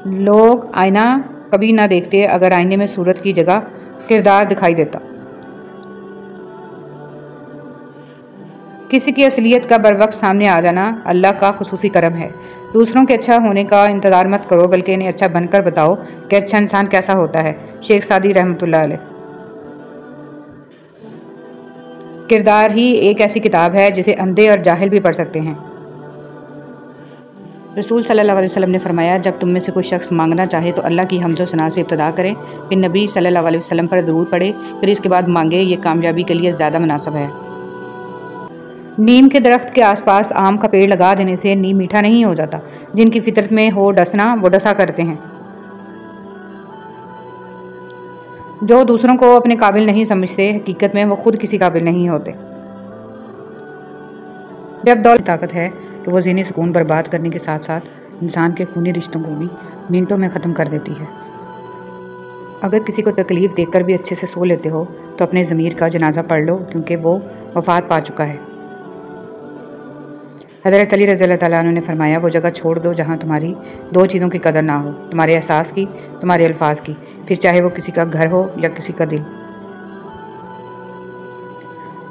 لوگ آئینہ کبھی نہ دیکھتے اگر آئینے میں صورت کی جگہ کردار دکھائی دیتا۔ کسی کی اصلیت کا بروقت سامنے آ جانا اللہ کا خصوصی کرم ہے۔ دوسروں کے اچھا ہونے کا انتظار مت کرو بلکہ انہیں اچھا بن کر بتاؤ کہ اچھا انسان کیسا ہوتا ہے۔ شیخ سعدی رحمۃ اللہ علیہ۔ کردار ہی ایک ایسی کتاب ہے جسے اندھے اور جاہل بھی پڑھ سکتے ہیں۔ رسول صلی اللہ علیہ وسلم نے فرمایا، جب تم میں سے کوئی شخص مانگنا چاہے تو اللہ کی حمد و ثنا سے ابتدا کرے، پھر نبی صلی اللہ علیہ وسلم پر درود پڑھے، پھر اس کے بعد مانگے، یہ کامیابی کے لیے زیادہ مناسب ہے۔ نیم کے درخت کے آس پاس آم کا پیڑ لگا دینے سے نیم میٹھا نہیں ہو جاتا۔ جن کی فطرت میں ہو ڈسنا وہ ڈسا کرتے ہیں۔ جو دوسروں کو اپنے قابل نہیں سمجھتے حقیقت میں وہ خود کسی قابل نہیں ہوتے۔ جب دولت طاقت ہے کہ وہ ذہنی سکون برباد کرنے کے ساتھ ساتھ انسان کے خونی رشتوں کو بھی منٹوں میں ختم کر دیتی ہے۔ اگر کسی کو تکلیف دیکھ کر بھی اچھے سے سو لیتے ہو تو اپنے ضمیر کا جنازہ پڑھ لو کیونکہ وہ وفات پا چکا ہے۔ حضرت علی رضی اللہ تعالیٰ عنہ نے فرمایا، وہ جگہ چھوڑ دو جہاں تمہاری دو چیزوں کی قدر نہ ہو، تمہارے احساس کی، تمہارے الفاظ کی، پھر چاہے وہ کسی کا گھر ہو یا کسی کا دل۔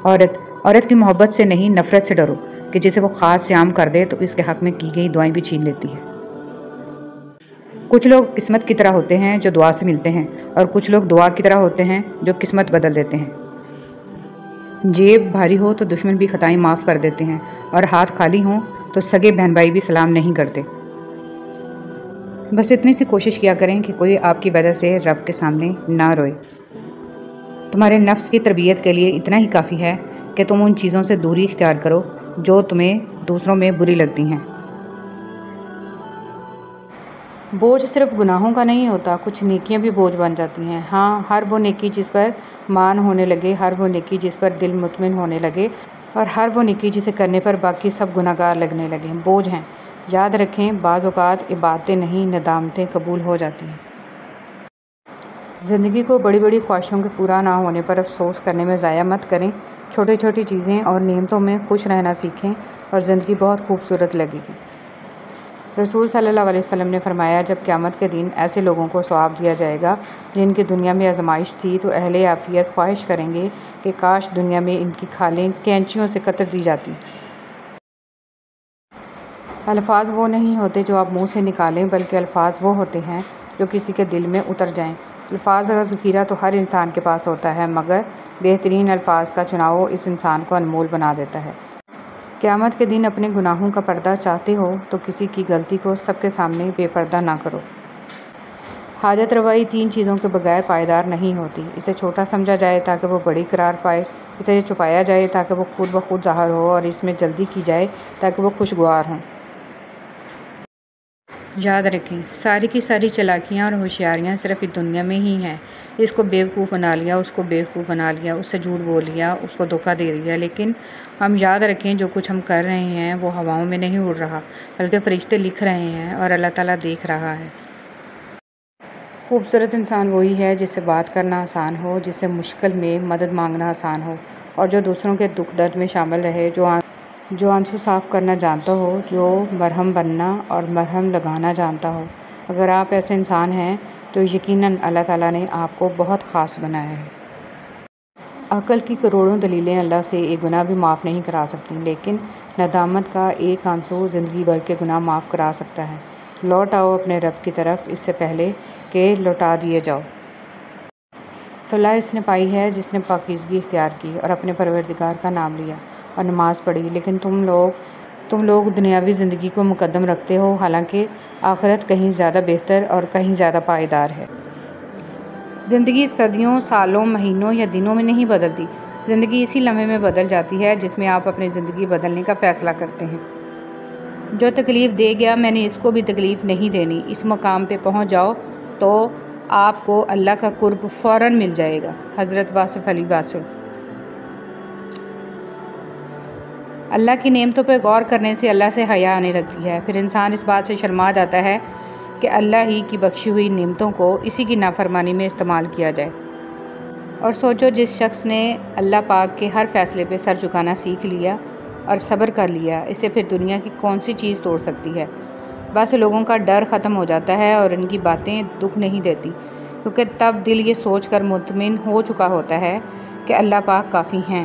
عورت کی محبت سے نہیں نفرت سے ڈرو کہ جسے وہ خاص سیام کر دے تو اس کے حق میں کی گئی دعائیں بھی چھین لیتی ہے۔ کچھ لوگ قسمت کی طرح ہوتے ہیں جو دعا سے ملتے ہیں اور کچھ لوگ دعا کی طرح ہوتے ہیں جو قسمت بدل دیتے ہیں۔ جیب بھاری ہو تو دشمن بھی خطائیں معاف کر دیتے ہیں اور ہاتھ خالی ہوں تو سگے بہن بھائی بھی سلام نہیں کرتے۔ بس اتنی سی کوشش کیا کریں کہ کوئی آپ کی وجہ سے رب کے سامنے نہ روئے۔ تمہارے نفس کی تربیت کے لیے اتنا ہی کافی ہے کہ تم ان چیزوں سے دوری اختیار کرو جو تمہیں دوسروں میں بری لگتی ہیں۔ بوجھ صرف گناہوں کا نہیں ہوتا، کچھ نیکیاں بھی بوجھ بن جاتی ہیں۔ ہاں، ہر وہ نیکی جس پر مان ہونے لگے، ہر وہ نیکی جس پر دل مطمئن ہونے لگے اور ہر وہ نیکی جسے کرنے پر باقی سب گناہگار لگنے لگے بوجھ ہیں۔ یاد رکھیں، بعض اوقات عبادتیں نہیں ندامتیں قبول ہو جاتی ہیں۔ زندگی کو بڑی بڑی خواہشوں کے پورا نہ ہونے پر افسوس کرنے میں ضائع مت کریں۔ چھوٹی چھوٹی چیزیں اور نعمتوں میں خوش رہنا سیکھیں اور زندگی بہت خوبصورت لگے گی۔ رسول صلی اللہ علیہ وسلم نے فرمایا، جب قیامت کے دن ایسے لوگوں کو ثواب دیا جائے گا جن کی دنیا میں آزمائش تھی تو اہل عافیت خواہش کریں گے کہ کاش دنیا میں ان کی کھالیں کینچیوں سے کتر دی جاتی۔ الفاظ وہ نہیں ہوتے جو آپ منہ سے نکالیں بلکہ الفاظ وہ ہوتے ہیں جو کسی کے دل میں اتر جائیں۔ الفاظ کا ذخیرہ تو ہر انسان کے پاس ہوتا ہے مگر بہترین الفاظ کا چناؤ اس انسان کو انمول بنا دیتا ہے۔ قیامت کے دن اپنے گناہوں کا پردہ چاہتے ہو تو کسی کی غلطی کو سب کے سامنے بے پردہ نہ کرو۔ حاجت روائی 3 چیزوں کے بغیر پائیدار نہیں ہوتی۔ اسے چھوٹا سمجھا جائے تاکہ وہ بڑی قرار پائے، اسے چھپایا جائے تاکہ وہ خود بخود ظاہر ہو اور اس میں جلدی کی جائے تاکہ وہ خوشگوار ہوں۔ یاد رکھیں، ساری کی ساری چالاکیاں اور ہوشیاریاں صرف اس دنیا میں ہی ہیں۔ اس کو بیوقوف بنا لیا، اس کو بیوقوف بنا لیا، اس سے جھوٹ بول لیا، اس کو دھوکہ دے دیا، لیکن ہم یاد رکھیں جو کچھ ہم کر رہے ہیں وہ ہواؤں میں نہیں اڑ رہا بلکہ فرشتے لکھ رہے ہیں اور اللہ تعالیٰ دیکھ رہا ہے۔ خوبصورت انسان وہی ہے جس سے بات کرنا آسان ہو، جس سے مشکل میں مدد مانگنا آسان ہو اور جو دوسروں کے دکھ درد میں شامل رہے، جو آنسو صاف کرنا جانتا ہو، جو مرہم بننا اور مرہم لگانا جانتا ہو۔ اگر آپ ایسے انسان ہیں تو یقیناً اللہ تعالیٰ نے آپ کو بہت خاص بنایا ہے۔ عقل کی کروڑوں دلیلیں اللہ سے ایک گناہ بھی معاف نہیں کرا سکتی، لیکن ندامت کا ایک آنسو زندگی بھر کے گناہ معاف کرا سکتا ہے۔ لوٹ آؤ اپنے رب کی طرف اس سے پہلے کہ لوٹا دیے جاؤ۔ فلاح اس نے پائی ہے جس نے پاکیزگی اختیار کی اور اپنے پروردگار کا نام لیا اور نماز پڑھی، لیکن تم لوگ دنیاوی زندگی کو مقدم رکھتے ہو حالانکہ آخرت کہیں زیادہ بہتر اور کہیں زیادہ پائیدار ہے۔ زندگی صدیوں، سالوں، مہینوں یا دنوں میں نہیں بدلتی، زندگی اسی لمحے میں بدل جاتی ہے جس میں آپ اپنی زندگی بدلنے کا فیصلہ کرتے ہیں۔ جو تکلیف دے گیا میں نے اس کو بھی تکلیف نہیں دینی، اس مقام پہ پہنچ جاؤ تو آپ کو اللہ کا قرب فوراً مل جائے گا۔ حضرت واصف علی واصف۔ اللہ کی نعمتوں پہ غور کرنے سے اللہ سے حیا آنے لگتی ہے، پھر انسان اس بات سے شرما جاتا ہے کہ اللہ ہی کی بخشی ہوئی نعمتوں کو اسی کی نافرمانی میں استعمال کیا جائے۔ اور سوچو، جس شخص نے اللہ پاک کے ہر فیصلے پہ سر جھکانا سیکھ لیا اور صبر کر لیا، اسے پھر دنیا کی کون سی چیز توڑ سکتی ہے؟ بعض لوگوں کا ڈر ختم ہو جاتا ہے اور ان کی باتیں دکھ نہیں دیتی، کیونکہ تب دل یہ سوچ کر مطمئن ہو چکا ہوتا ہے کہ اللہ پاک کافی ہیں۔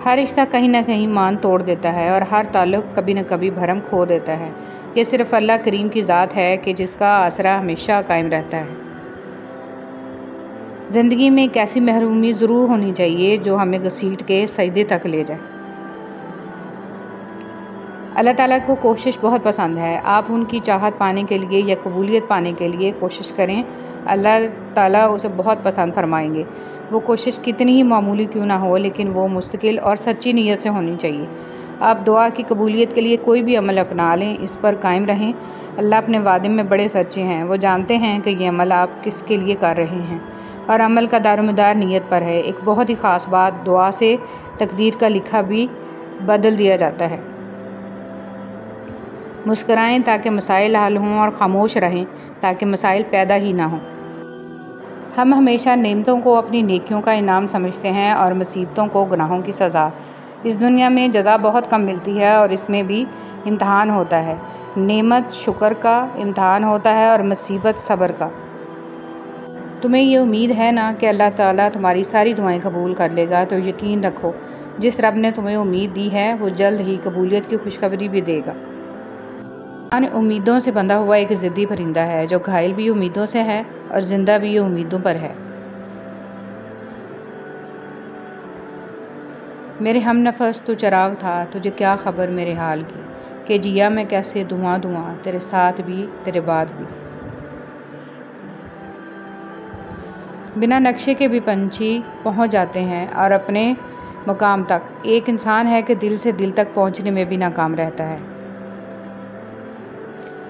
ہر رشتہ کہیں نہ کہیں مان توڑ دیتا ہے اور ہر تعلق کبھی نہ کبھی بھرم کھو دیتا ہے۔ یہ صرف اللہ کریم کی ذات ہے کہ جس کا آسرا ہمیشہ قائم رہتا ہے۔ زندگی میں ایک ایسی محرومی ضرور ہونی چاہیے جو ہمیں گھسیٹ کے سجدے تک لے جائے۔ اللہ تعالیٰ کو کوشش بہت پسند ہے۔ آپ ان کی چاہت پانے کے لیے یا قبولیت پانے کے لیے کوشش کریں، اللہ تعالیٰ اسے بہت پسند فرمائیں گے۔ وہ کوشش کتنی ہی معمولی کیوں نہ ہو، لیکن وہ مستقل اور سچی نیت سے ہونی چاہیے۔ آپ دعا کی قبولیت کے لیے کوئی بھی عمل اپنا لیں، اس پر قائم رہیں۔ اللہ اپنے وعدے میں بڑے سچے ہیں۔ وہ جانتے ہیں کہ یہ عمل آپ کس کے لیے کر رہے ہیں، اور عمل کا دار و مدار نیت پر ہے۔ ایک بہت ہی خاص بات، دعا سے تقدیر کا لکھا بھی بدل دیا جاتا ہے۔ مسکرائیں تاکہ مسائل حل ہوں، اور خاموش رہیں تاکہ مسائل پیدا ہی نہ ہوں۔ ہم ہمیشہ نعمتوں کو اپنی نیکیوں کا انعام سمجھتے ہیں اور مصیبتوں کو گناہوں کی سزا۔ اس دنیا میں جزا بہت کم ملتی ہے اور اس میں بھی امتحان ہوتا ہے۔ نعمت شکر کا امتحان ہوتا ہے اور مصیبت صبر کا۔ تمہیں یہ امید ہے نا کہ اللہ تعالیٰ تمہاری ساری دعائیں قبول کر لے گا، تو یقین رکھو جس رب نے تمہیں امید دی ہے وہ جلد ہی قبولیت کی خوشخبری بھی دے گا۔ امیدوں سے بندھا ہوا ایک ضدی پرندہ ہے جو گھائل بھی امیدوں سے ہے اور زندہ بھی امیدوں پر ہے۔ میرے ہم نفس تو چراغ تھا، تجھے کیا خبر میرے حال کی، کہ جیا میں کیسے دھواں دھواں، تیرے ساتھ بھی تیرے بعد بھی۔ بنا نقشے کے بھی پنچھی پہنچ جاتے ہیں اور اپنے مقام تک۔ ایک انسان ہے کہ دل سے دل تک پہنچنے میں بھی ناکام رہتا ہے۔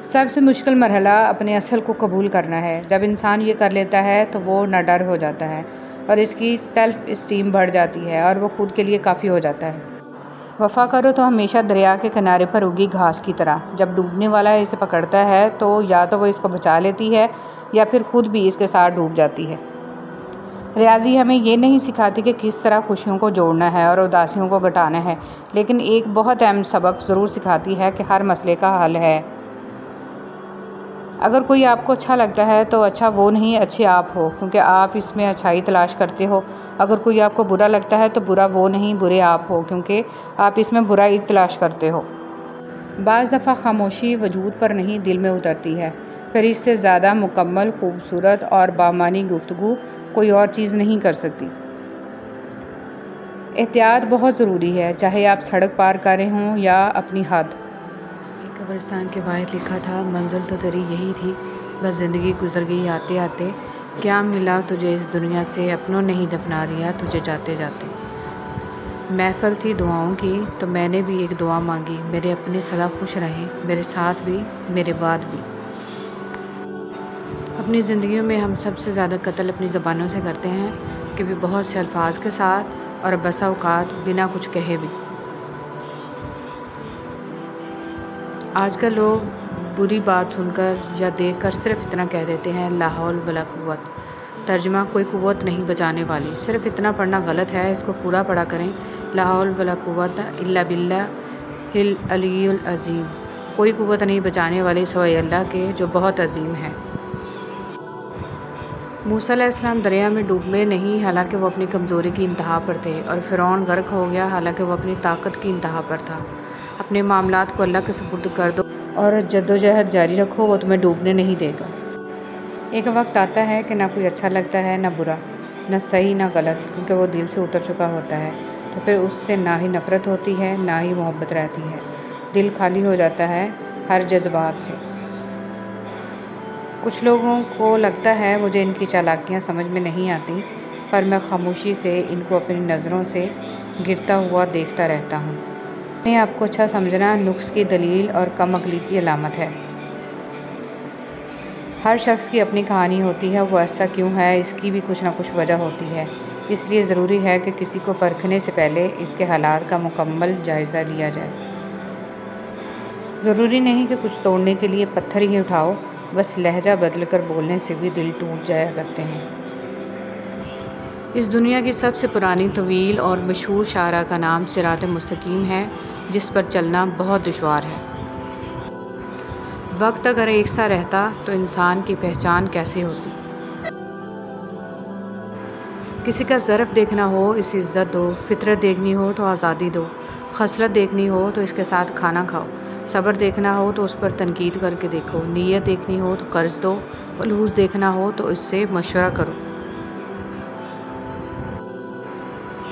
سب سے مشکل مرحلہ اپنے اصل کو قبول کرنا ہے۔ جب انسان یہ کر لیتا ہے تو وہ نہ ڈر ہو جاتا ہے اور اس کی سیلف اسٹیم بڑھ جاتی ہے اور وہ خود کے لیے کافی ہو جاتا ہے۔ وفا کرو تو ہمیشہ دریا کے کنارے پر اگی گھاس کی طرح، جب ڈوبنے والا اسے پکڑتا ہے تو یا تو وہ اس کو بچا لیتی ہے یا پھر خود بھی اس کے ساتھ ڈوب جاتی ہے۔ ریاضی ہمیں یہ نہیں سکھاتی کہ کس طرح خوشیوں کو جوڑنا ہے اور اداسیوں کو گھٹانا ہے، لیکن ایک بہت اہم سبق ضرور سکھاتی ہے کہ ہر مسئلے کا حل ہے۔ اگر کوئی آپ کو اچھا لگتا ہے تو اچھا وہ نہیں، اچھے آپ ہو، کیونکہ آپ اس میں اچھائی تلاش کرتے ہو۔ اگر کوئی آپ کو برا لگتا ہے تو برا وہ نہیں، برے آپ ہو، کیونکہ آپ اس میں برائی تلاش کرتے ہو۔ بعض دفعہ خاموشی وجود پر نہیں دل میں اترتی ہے، پھر اس سے زیادہ مکمل، خوبصورت اور بامعنی گفتگو کوئی اور چیز نہیں کر سکتی۔ احتیاط بہت ضروری ہے، چاہے آپ سڑک پار کر رہے ہوں یا اپنی حد۔ قبرستان کے باہر لکھا تھا، منزل تو تیری یہی تھی، بس زندگی گزر گئی آتے آتے، کیا ملا تجھے اس دنیا سے، اپنوں نے ہی دفنا دیا تجھے جاتے جاتے۔ محفل تھی دعاؤں کی تو میں نے بھی ایک دعا مانگی، میرے اپنے سدا خوش رہیں، میرے ساتھ بھی میرے بعد بھی۔ اپنی زندگیوں میں ہم سب سے زیادہ قتل اپنی زبانوں سے کرتے ہیں، کہ بھی بہت سے الفاظ کے ساتھ اور بسا اوقات بنا کچھ کہے بھی۔ آج کل لوگ بری بات سن کر یا دیکھ کر صرف اتنا کہہ دیتے ہیں، لا حول ولا قوت۔ ترجمہ، کوئی قوت نہیں بچانے والی، صرف اتنا پڑھنا غلط ہے، اس کو پورا پڑھا کریں، لا حول ولا قوت الا باللہ العلی العظیم۔ کوئی قوت نہیں بچانے والی سوائے اللہ کے جو بہت عظیم ہے۔ موسیٰ علیہ السلام دریا میں ڈوبے نہیں، حالانکہ وہ اپنی کمزوری کی انتہا پر تھے، اور فرعون غرق ہو گیا حالانکہ وہ اپنی طاقت کی انتہا پر تھا۔ اپنے معاملات کو اللہ کے سپرد کر دو اور جدوجہد جاری رکھو، وہ تمہیں ڈوبنے نہیں دے گا۔ ایک وقت آتا ہے کہ نہ کوئی اچھا لگتا ہے، نہ برا، نہ صحیح نہ غلط، کیونکہ وہ دل سے اتر چکا ہوتا ہے، تو پھر اس سے نہ ہی نفرت ہوتی ہے نہ ہی محبت رہتی ہے۔ دل خالی ہو جاتا ہے ہر جذبات سے۔ کچھ لوگوں کو لگتا ہے مجھے ان کی چالاکیاں سمجھ میں نہیں آتی، پر میں خاموشی سے ان کو اپنی نظروں سے گرتا ہوا دیکھتا رہتا ہوں۔ اپنے آپ کو اچھا سمجھنا نقص کی دلیل اور کم عقلی کی علامت ہے۔ ہر شخص کی اپنی کہانی ہوتی ہے، وہ ایسا کیوں ہے، اس کی بھی کچھ نہ کچھ وجہ ہوتی ہے۔ اس لیے ضروری ہے کہ کسی کو پرکھنے سے پہلے اس کے حالات کا مکمل جائزہ لیا جائے۔ ضروری نہیں کہ کچھ توڑنے کے لیے پتھر ہی اٹھاؤ، بس لہجہ بدل کر بولنے سے بھی دل ٹوٹ جایا کرتے ہیں۔ اس دنیا کی سب سے پرانی، طویل اور مشہور شاہراہ کا نام صراط مستقیم ہے۔ جس پر چلنا بہت دشوار ہے۔ وقت اگر ایک سا رہتا تو انسان کی پہچان کیسے ہوتی؟ کسی کا ظرف دیکھنا ہو اسے عزت دو، فطرت دیکھنی ہو تو آزادی دو، خصلت دیکھنی ہو تو اس کے ساتھ کھانا کھاؤ، صبر دیکھنا ہو تو اس پر تنقید کر کے دیکھو، نیت دیکھنی ہو تو قرض دو، فلوس دیکھنا ہو تو اس سے مشورہ کرو۔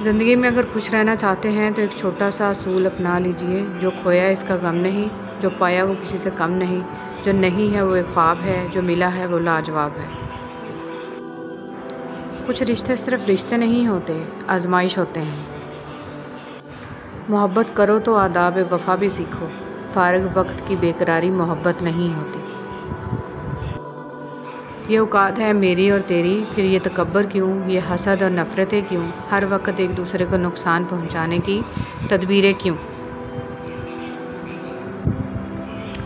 زندگی میں اگر خوش رہنا چاہتے ہیں تو ایک چھوٹا سا اصول اپنا لیجئے، جو کھویا اس کا غم نہیں، جو پایا وہ کسی سے کم نہیں، جو نہیں ہے وہ ایک خواب ہے، جو ملا ہے وہ لاجواب ہے۔ کچھ رشتے صرف رشتے نہیں ہوتے، آزمائش ہوتے ہیں۔ محبت کرو تو آداب وفا بھی سیکھو، فارغ وقت کی بے قراری محبت نہیں ہوتی۔ یہ اوقات ہے میری اور تیری، پھر یہ تکبر کیوں، یہ حسد اور نفرتیں کیوں، ہر وقت ایک دوسرے کو نقصان پہنچانے کی تدبیریں کیوں؟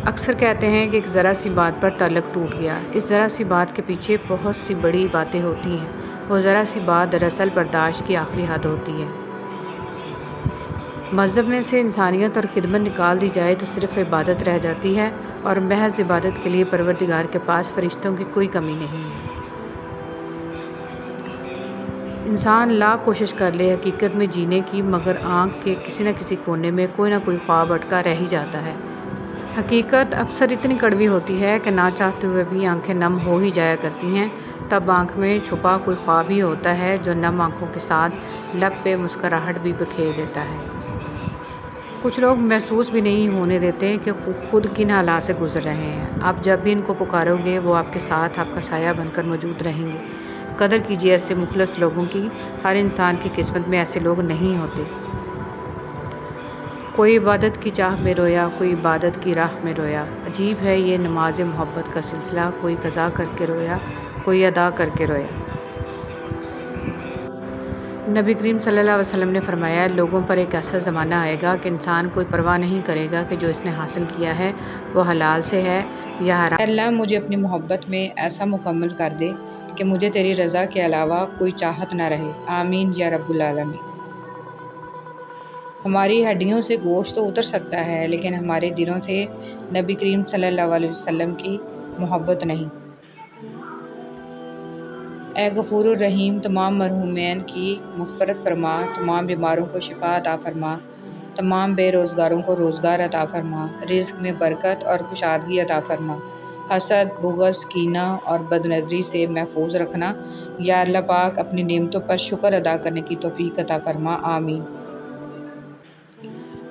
اکثر کہتے ہیں کہ ایک ذرا سی بات پر تعلق ٹوٹ گیا، اس ذرا سی بات کے پیچھے بہت سی بڑی باتیں ہوتی ہیں، وہ ذرا سی بات دراصل برداشت کی آخری حد ہوتی ہے۔ مذہب میں سے انسانیت اور خدمت نکال دی جائے تو صرف عبادت رہ جاتی ہے، اور محض عبادت کے لیے پروردگار کے پاس فرشتوں کی کوئی کمی نہیں ہے۔ انسان لاکھ کوشش کر لے حقیقت میں جینے کی، مگر آنکھ کے کسی نہ کسی کونے میں کوئی نہ کوئی خواب اٹکا رہ ہی جاتا ہے۔ حقیقت اکثر اتنی کڑوی ہوتی ہے کہ نہ چاہتے ہوئے بھی آنکھیں نم ہو ہی جایا کرتی ہیں، تب آنکھ میں چھپا کوئی خواب ہی ہوتا ہے جو نم آنکھوں کے ساتھ لب پہ مسکراہٹ بھی بکھیر دیتا ہے۔ کچھ لوگ محسوس بھی نہیں ہونے دیتے کہ خود کن حالات سے گزر رہے ہیں۔ آپ جب بھی ان کو پکارو گے وہ آپ کے ساتھ آپ کا سایہ بن کر موجود رہیں گے۔ قدر کیجیے ایسے مخلص لوگوں کی، ہر انسان کی قسمت میں ایسے لوگ نہیں ہوتے۔ کوئی عبادت کی چاہ میں رویا، کوئی عبادت کی راہ میں رویا، عجیب ہے یہ نماز محبت کا سلسلہ، کوئی قضا کر کے رویا، کوئی ادا کر کے رویا۔ نبی کریم صلی اللہ علیہ وسلم نے فرمایا، لوگوں پر ایک ایسا زمانہ آئے گا کہ انسان کوئی پرواہ نہیں کرے گا کہ جو اس نے حاصل کیا ہے وہ حلال سے ہے یا حرام۔ اللہ مجھے اپنی محبت میں ایسا مکمل کر دے کہ مجھے تیری رضا کے علاوہ کوئی چاہت نہ رہے، آمین یا رب العالمین۔ ہماری ہڈیوں سے گوشت تو اتر سکتا ہے لیکن ہمارے دلوں سے نبی کریم صلی اللہ علیہ وسلم کی محبت نہیں۔ اے غفور الرحیم، تمام مرحومین کی مغفرت فرما، تمام بیماروں کو شفا عطا فرما، تمام بے روزگاروں کو روزگار عطا فرما، رزق میں برکت اور کشادگی عطا فرما، حسد، بغض، کینہ اور بدنظری سے محفوظ رکھنا، یا اللہ پاک اپنی نعمتوں پر شکر ادا کرنے کی توفیق عطا فرما، آمین۔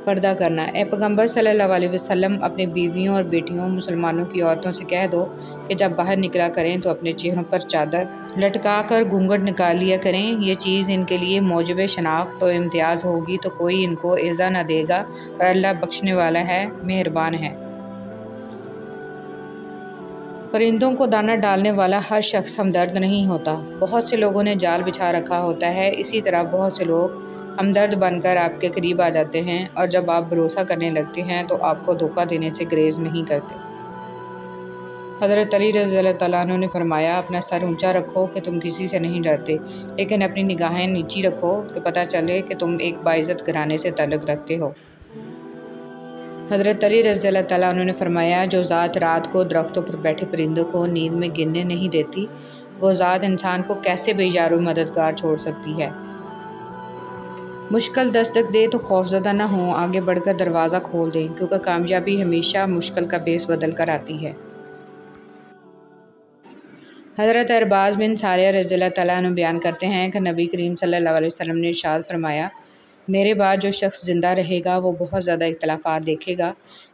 پردہ کرنا۔ اے پیغمبر صلی اللہ علیہ وسلم، اپنے بیویوں اور بیٹیوں مسلمانوں کی عورتوں سے کہہ دو کہ جب باہر نکلا کریں تو اپنے چہروں پر چادر لٹکا کر گھونگھٹ نکال لیا کریں، یہ چیز ان کے لیے موجب شناخت و امتیاز ہوگی تو کوئی ان کو ایذا نہ دے گا، اور اللہ بخشنے والا ہے، مہربان ہے۔ پرندوں کو دانہ ڈالنے والا ہر شخص ہمدرد نہیں ہوتا، بہت سے لوگوں نے جال بچھا رکھا ہوتا ہے، اسی طرح بہت سے لوگ ہمدرد بن کر آپ کے قریب آ جاتے ہیں، اور جب آپ بھروسہ کرنے لگتے ہیں تو آپ کو دھوکہ دینے سے گریز نہیں کرتے۔ حضرت علی رضی اللہ تعالیٰ عنہ نے فرمایا، اپنا سر اونچا رکھو کہ تم کسی سے نہیں ڈرتے، لیکن اپنی نگاہیں نیچی رکھو کہ پتہ چلے کہ تم ایک باعزت گھرانے سے تعلق رکھتے ہو۔ حضرت علی رضی اللہ تعالیٰ عنہ نے فرمایا، جو ذات رات کو درختوں پر بیٹھے پرندوں کو نیند میں گرنے نہیں دیتی، وہ ذات انسان کو کیسے بے یار و مددگار چھوڑ سکتی ہے۔ مشکل دستک دے تو خوفزدہ نہ ہوں، آگے بڑھ کر دروازہ کھول دیں، کیونکہ کامیابی ہمیشہ مشکل کا بیس بدل کر آتی ہے۔ حضرت ارباز بن ساریہ رضی اللہ تعالیٰ عنہ بیان کرتے ہیں کہ نبی کریم صلی اللہ علیہ وسلم نے ارشاد فرمایا، میرے بعد جو شخص زندہ رہے گا وہ بہت زیادہ اختلافات دیکھے گا،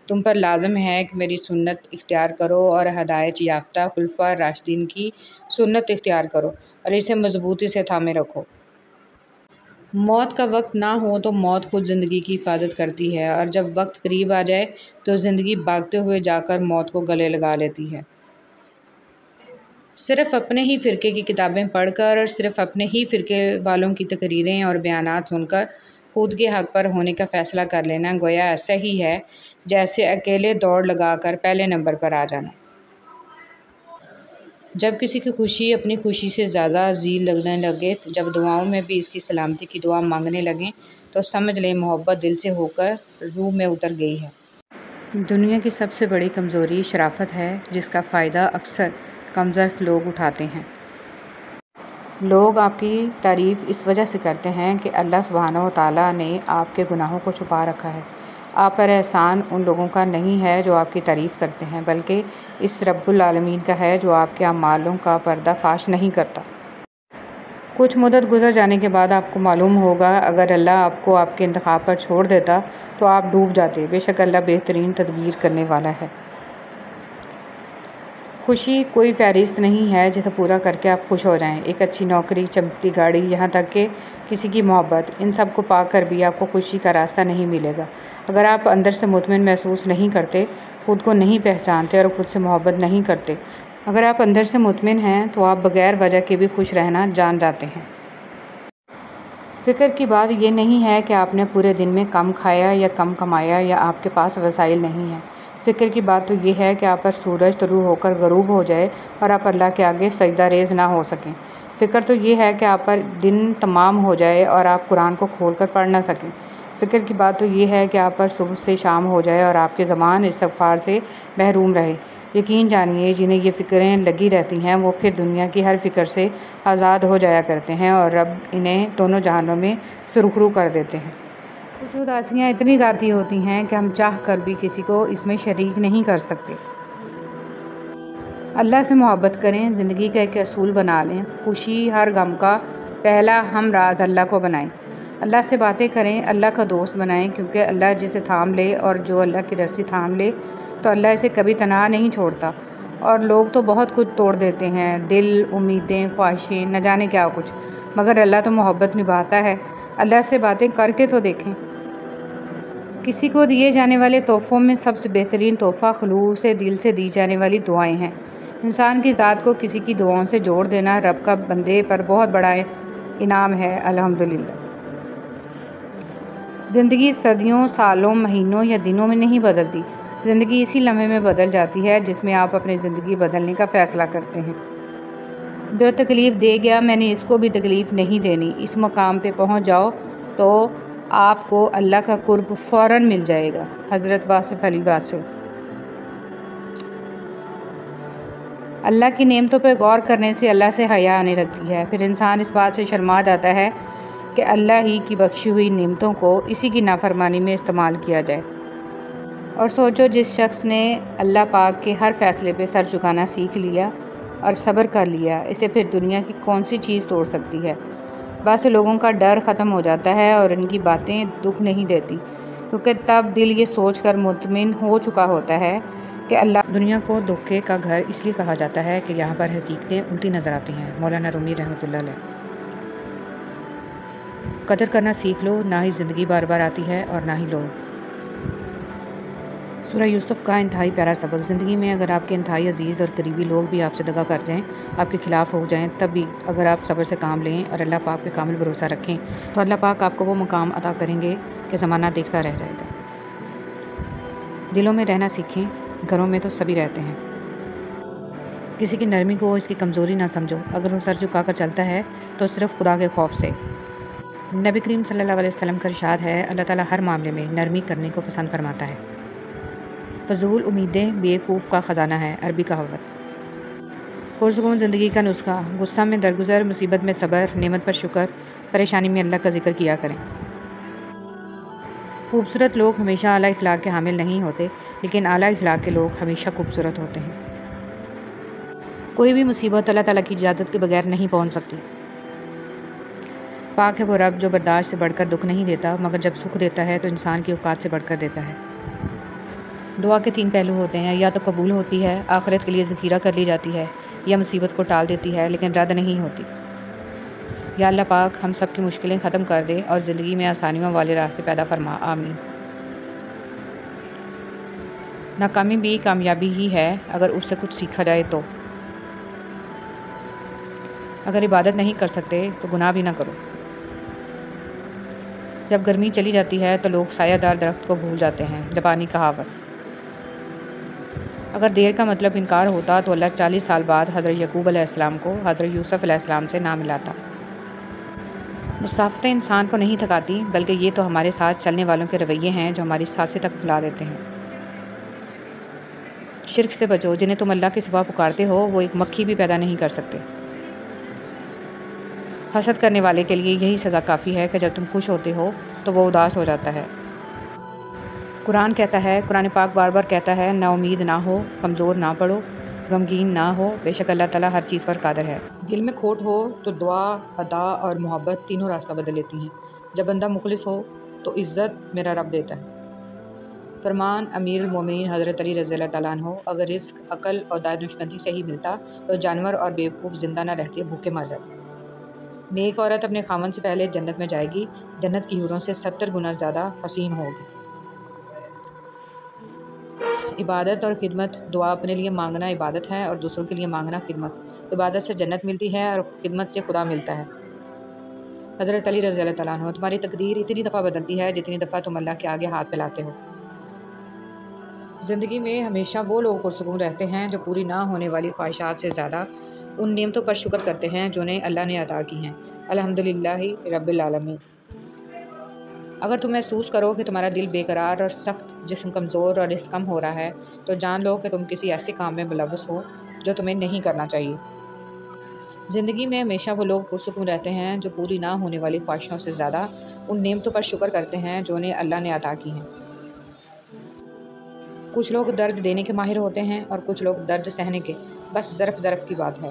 تم پر لازم ہے کہ میری سنت اختیار کرو اور ہدایت یافتہ خلفاء راشدین کی سنت اختیار کرو اور اسے مضبوطی سے تھامے رکھو۔ موت کا وقت نہ ہو تو موت خود زندگی کی حفاظت کرتی ہے، اور جب وقت قریب آ جائے تو زندگی بھاگتے ہوئے جا کر موت کو گلے لگا لیتی ہے۔ صرف اپنے ہی فرقے کی کتابیں پڑھ کر اور صرف اپنے ہی فرقے والوں کی تقریریں اور بیانات سن کر خود کے حق پر ہونے کا فیصلہ کر لینا گویا ایسا ہی ہے جیسے اکیلے دوڑ لگا کر پہلے نمبر پر آ جانا۔ جب کسی کی خوشی اپنی خوشی سے زیادہ عزیز لگنے لگے، جب دعاؤں میں بھی اس کی سلامتی کی دعا مانگنے لگیں تو سمجھ لیں محبت دل سے ہو کر روح میں اتر گئی ہے۔ دنیا کی سب سے بڑی کمزوری شرافت ہے، جس کا فائدہ اکثر کمظرف لوگ اٹھاتے ہیں۔ لوگ آپ کی تعریف اس وجہ سے کرتے ہیں کہ اللہ سبحانہ و تعالیٰ نے آپ کے گناہوں کو چھپا رکھا ہے۔ آپ پر احسان ان لوگوں کا نہیں ہے جو آپ کی تعریف کرتے ہیں، بلکہ اس رب العالمین کا ہے جو آپ کے اعمالوں کا پردہ فاش نہیں کرتا۔ کچھ مدت گزر جانے کے بعد آپ کو معلوم ہوگا اگر اللہ آپ کو آپ کے انتخاب پر چھوڑ دیتا تو آپ ڈوب جاتے۔ بے شک اللہ بہترین تدبیر کرنے والا ہے۔ خوشی کوئی فہرست نہیں ہے جسے پورا کر کے آپ خوش ہو جائیں۔ ایک اچھی نوکری، چمکتی گاڑی، یہاں تک کہ کسی کی محبت، ان سب کو پا کر بھی آپ کو خوشی کا راستہ نہیں ملے گا اگر آپ اندر سے مطمئن محسوس نہیں کرتے، خود کو نہیں پہچانتے اور خود سے محبت نہیں کرتے۔ اگر آپ اندر سے مطمئن ہیں تو آپ بغیر وجہ کے بھی خوش رہنا جان جاتے ہیں۔ فکر کی بات یہ نہیں ہے کہ آپ نے پورے دن میں کم کھایا یا کم کمایا یا آپ کے پاس وسائل نہیں ہیں۔ فکر کی بات تو یہ ہے کہ آپ پر سورج طلوع ہو کر غروب ہو جائے اور آپ اللہ کے آگے سجدہ ریز نہ ہو سکیں۔ فکر تو یہ ہے کہ آپ پر دن تمام ہو جائے اور آپ قرآن کو کھول کر پڑھ نہ سکیں۔ فکر کی بات تو یہ ہے کہ آپ پر صبح سے شام ہو جائے اور آپ کی زبان استغفار سے محروم رہے۔ یقین جانیے جنہیں یہ فکریں لگی رہتی ہیں وہ پھر دنیا کی ہر فکر سے آزاد ہو جایا کرتے ہیں اور رب انہیں دونوں جہانوں میں سرخرو کر دیتے ہیں۔ کچھ اداسیاں اتنی ذاتی ہوتی ہیں کہ ہم چاہ کر بھی کسی کو اس میں شریک نہیں کر سکتے۔ اللہ سے محبت کریں، زندگی کا ایک اصول بنا لیں، خوشی ہر غم کا پہلا ہم راز اللہ کو بنائیں۔ اللہ سے باتیں کریں، اللہ کا دوست بنائیں، کیونکہ اللہ جسے تھام لے اور جو اللہ کی رسی تھام لے تو اللہ اسے کبھی تنہا نہیں چھوڑتا۔ اور لوگ تو بہت کچھ توڑ دیتے ہیں، دل، امیدیں، خواہشیں، نہ جانے کیا کچھ، مگر اللہ تو محبت نبھاتا ہے۔ اللہ سے باتیں کر کے تو دیکھیں۔ کسی کو دیے جانے والے تحفوں میں سب سے بہترین تحفہ خلوص دل سے دی جانے والی دعائیں ہیں۔ انسان کی ذات کو کسی کی دعاؤں سے جوڑ دینا رب کا بندے پر بہت بڑا انعام ہے۔ الحمدللہ۔ زندگی صدیوں، سالوں، مہینوں یا دنوں میں نہیں بدلتی، زندگی اسی لمحے میں بدل جاتی ہے جس میں آپ اپنی زندگی بدلنے کا فیصلہ کرتے ہیں۔ جو تکلیف دے گیا میں نے اس کو بھی تکلیف نہیں دینی، اس مقام پہ پہنچ جاؤ تو آپ کو اللہ کا قرب فوراً مل جائے گا۔ حضرت واصف علی واصف۔ اللہ کی نعمتوں پہ غور کرنے سے اللہ سے حیا آنے لگتی ہے، پھر انسان اس بات سے شرما جاتا ہے کہ اللہ ہی کی بخشی ہوئی نعمتوں کو اسی کی نافرمانی میں استعمال کیا جائے۔ اور سوچو جس شخص نے اللہ پاک کے ہر فیصلے پہ سر جھکانا سیکھ لیا اور صبر کر لیا، اسے پھر دنیا کی کون سی چیز توڑ سکتی ہے؟ بس لوگوں کا ڈر ختم ہو جاتا ہے اور ان کی باتیں دکھ نہیں دیتی، کیونکہ تب دل یہ سوچ کر مطمئن ہو چکا ہوتا ہے کہ اللہ۔ دنیا کو دھوکے کا گھر اس لیے کہا جاتا ہے کہ یہاں پر حقیقتیں الٹی نظر آتی ہیں۔ مولانا رومی رحمۃ اللہ علیہ۔ قدر کرنا سیکھ لو، نہ ہی زندگی بار بار آتی ہے اور نہ ہی لوگ۔ سورہ یوسف کا انتہائی پیارا سبق۔ زندگی میں اگر آپ کے انتہائی عزیز اور قریبی لوگ بھی آپ سے دغا کر جائیں، آپ کے خلاف ہو جائیں، تب بھی اگر آپ صبر سے کام لیں اور اللہ پاک پہ کامل بھروسہ رکھیں تو اللہ پاک آپ کو وہ مقام عطا کریں گے کہ زمانہ دیکھتا رہ جائے گا۔ دلوں میں رہنا سیکھیں، گھروں میں تو سبھی رہتے ہیں۔ کسی کی نرمی کو اس کی کمزوری نہ سمجھو، اگر وہ سر جھکا کر چلتا ہے تو صرف خدا کے خوف سے۔ نبی کریم صلی اللہ علیہ وسلم کا ارشاد ہے، اللہ تعالیٰ ہر معاملے میں نرمی کرنے کو پسند فرماتا ہے۔ فضول امیدیں بیوقوف کا خزانہ ہے، عربی کہاوت۔ پرسکون زندگی کا نسخہ: غصہ میں درگزر، مصیبت میں صبر، نعمت پر شکر، پریشانی میں اللہ کا ذکر کیا کریں۔ خوبصورت لوگ ہمیشہ اعلیٰ اخلاق کے حامل نہیں ہوتے، لیکن اعلیٰ اخلاق کے لوگ ہمیشہ خوبصورت ہوتے ہیں۔ کوئی بھی مصیبت اللہ تعالیٰ کی اجازت کے بغیر نہیں پہنچ سکتی۔ پاک ہے وہ رب جو برداشت سے بڑھ کر دکھ نہیں دیتا، مگر جب سکھ دیتا ہے تو انسان کی اوقات سے بڑھ کر دیتا ہے۔ دعا کے 3 پہلو ہوتے ہیں، یا تو قبول ہوتی ہے، آخرت کے لیے ذخیرہ کر لی جاتی ہے، یا مصیبت کو ٹال دیتی ہے لیکن رد نہیں ہوتی۔ یا اللہ پاک ہم سب کی مشکلیں ختم کر دے اور زندگی میں آسانیوں والے راستے پیدا فرما، آمین۔ ناکامی بھی کامیابی ہی ہے اگر اس سے کچھ سیکھا جائے تو۔ اگر عبادت نہیں کر سکتے تو گناہ بھی نہ کرو۔ جب گرمی چلی جاتی ہے تو لوگ سایہ دار درخت کو بھول جاتے ہیں، جاپانی کہاوت۔ اگر دیر کا مطلب انکار ہوتا تو اللہ 40 سال بعد حضرت یعقوب علیہ السلام کو حضرت یوسف علیہ السلام سے نہ ملاتا۔ مسافتیں انسان کو نہیں تھکاتی، بلکہ یہ تو ہمارے ساتھ چلنے والوں کے رویے ہیں جو ہماری سانسیں تک بھلا دیتے ہیں۔ شرک سے بچو، جنہیں تم اللہ کے سوا پکارتے ہو وہ ایک مکھی بھی پیدا نہیں کر سکتے۔ حسد کرنے والے کے لیے یہی سزا کافی ہے کہ جب تم خوش ہوتے ہو تو وہ اداس ہو جاتا ہے۔ قرآن پاک بار بار کہتا ہے، نا امید نہ ہو، کمزور نہ پڑو، غمگین نہ ہو، بے شک اللہ تعالیٰ ہر چیز پر قادر ہے۔ دل میں کھوٹ ہو تو دعا، عطا اور محبت تینوں راستہ بدل لیتی ہیں۔ جب بندہ مخلص ہو تو عزت میرا رب دیتا ہے۔ فرمان امیر المومنین حضرت علی رضی اللہ تعالیٰ عنہ، اگر رزق عقل اور دانشمندی سے ہی ملتا تو جانور اور بیوقوف زندہ نہ رہتے، بھوکے مر جاتے۔ نیک عورت اپنے خاوند سے پہلے جنت میں جائے گی، جنت کی حوروں سے 70 گنا زیادہ حسین ہوگی۔ عبادت اور خدمت، دعا اپنے لیے مانگنا عبادت ہے اور دوسروں کے لیے مانگنا خدمت۔ عبادت سے جنت ملتی ہے اور خدمت سے خدا ملتا ہے۔ حضرت علی رضی اللہ تعالیٰ عنہ، تمہاری تقدیر اتنی دفعہ بدلتی ہے جتنی دفعہ تم اللہ کے آگے ہاتھ پھیلاتے ہو۔ زندگی میں ہمیشہ وہ لوگ پرسکون رہتے ہیں جو پوری نہ ہونے والی خواہشات سے زیادہ ان نعمتوں پر شکر کرتے ہیں جو انہیں اللہ نے عطا کی ہیں۔ الحمدللہ رب العالمین۔ اگر تم محسوس کرو کہ تمہارا دل بے قرار اور سخت، جسم کمزور اور رزق کم ہو رہا ہے تو جان لو کہ تم کسی ایسے کام میں ملوث ہو جو تمہیں نہیں کرنا چاہیے۔ زندگی میں ہمیشہ وہ لوگ پرسکون رہتے ہیں جو پوری نہ ہونے والی خواہشوں سے زیادہ ان نعمتوں پر شکر کرتے ہیں جو انہیں اللہ نے عطا کی ہیں۔ کچھ لوگ درد دینے کے ماہر ہوتے ہیں اور کچھ لوگ درد سہنے کے، بس ظرف کی بات ہے۔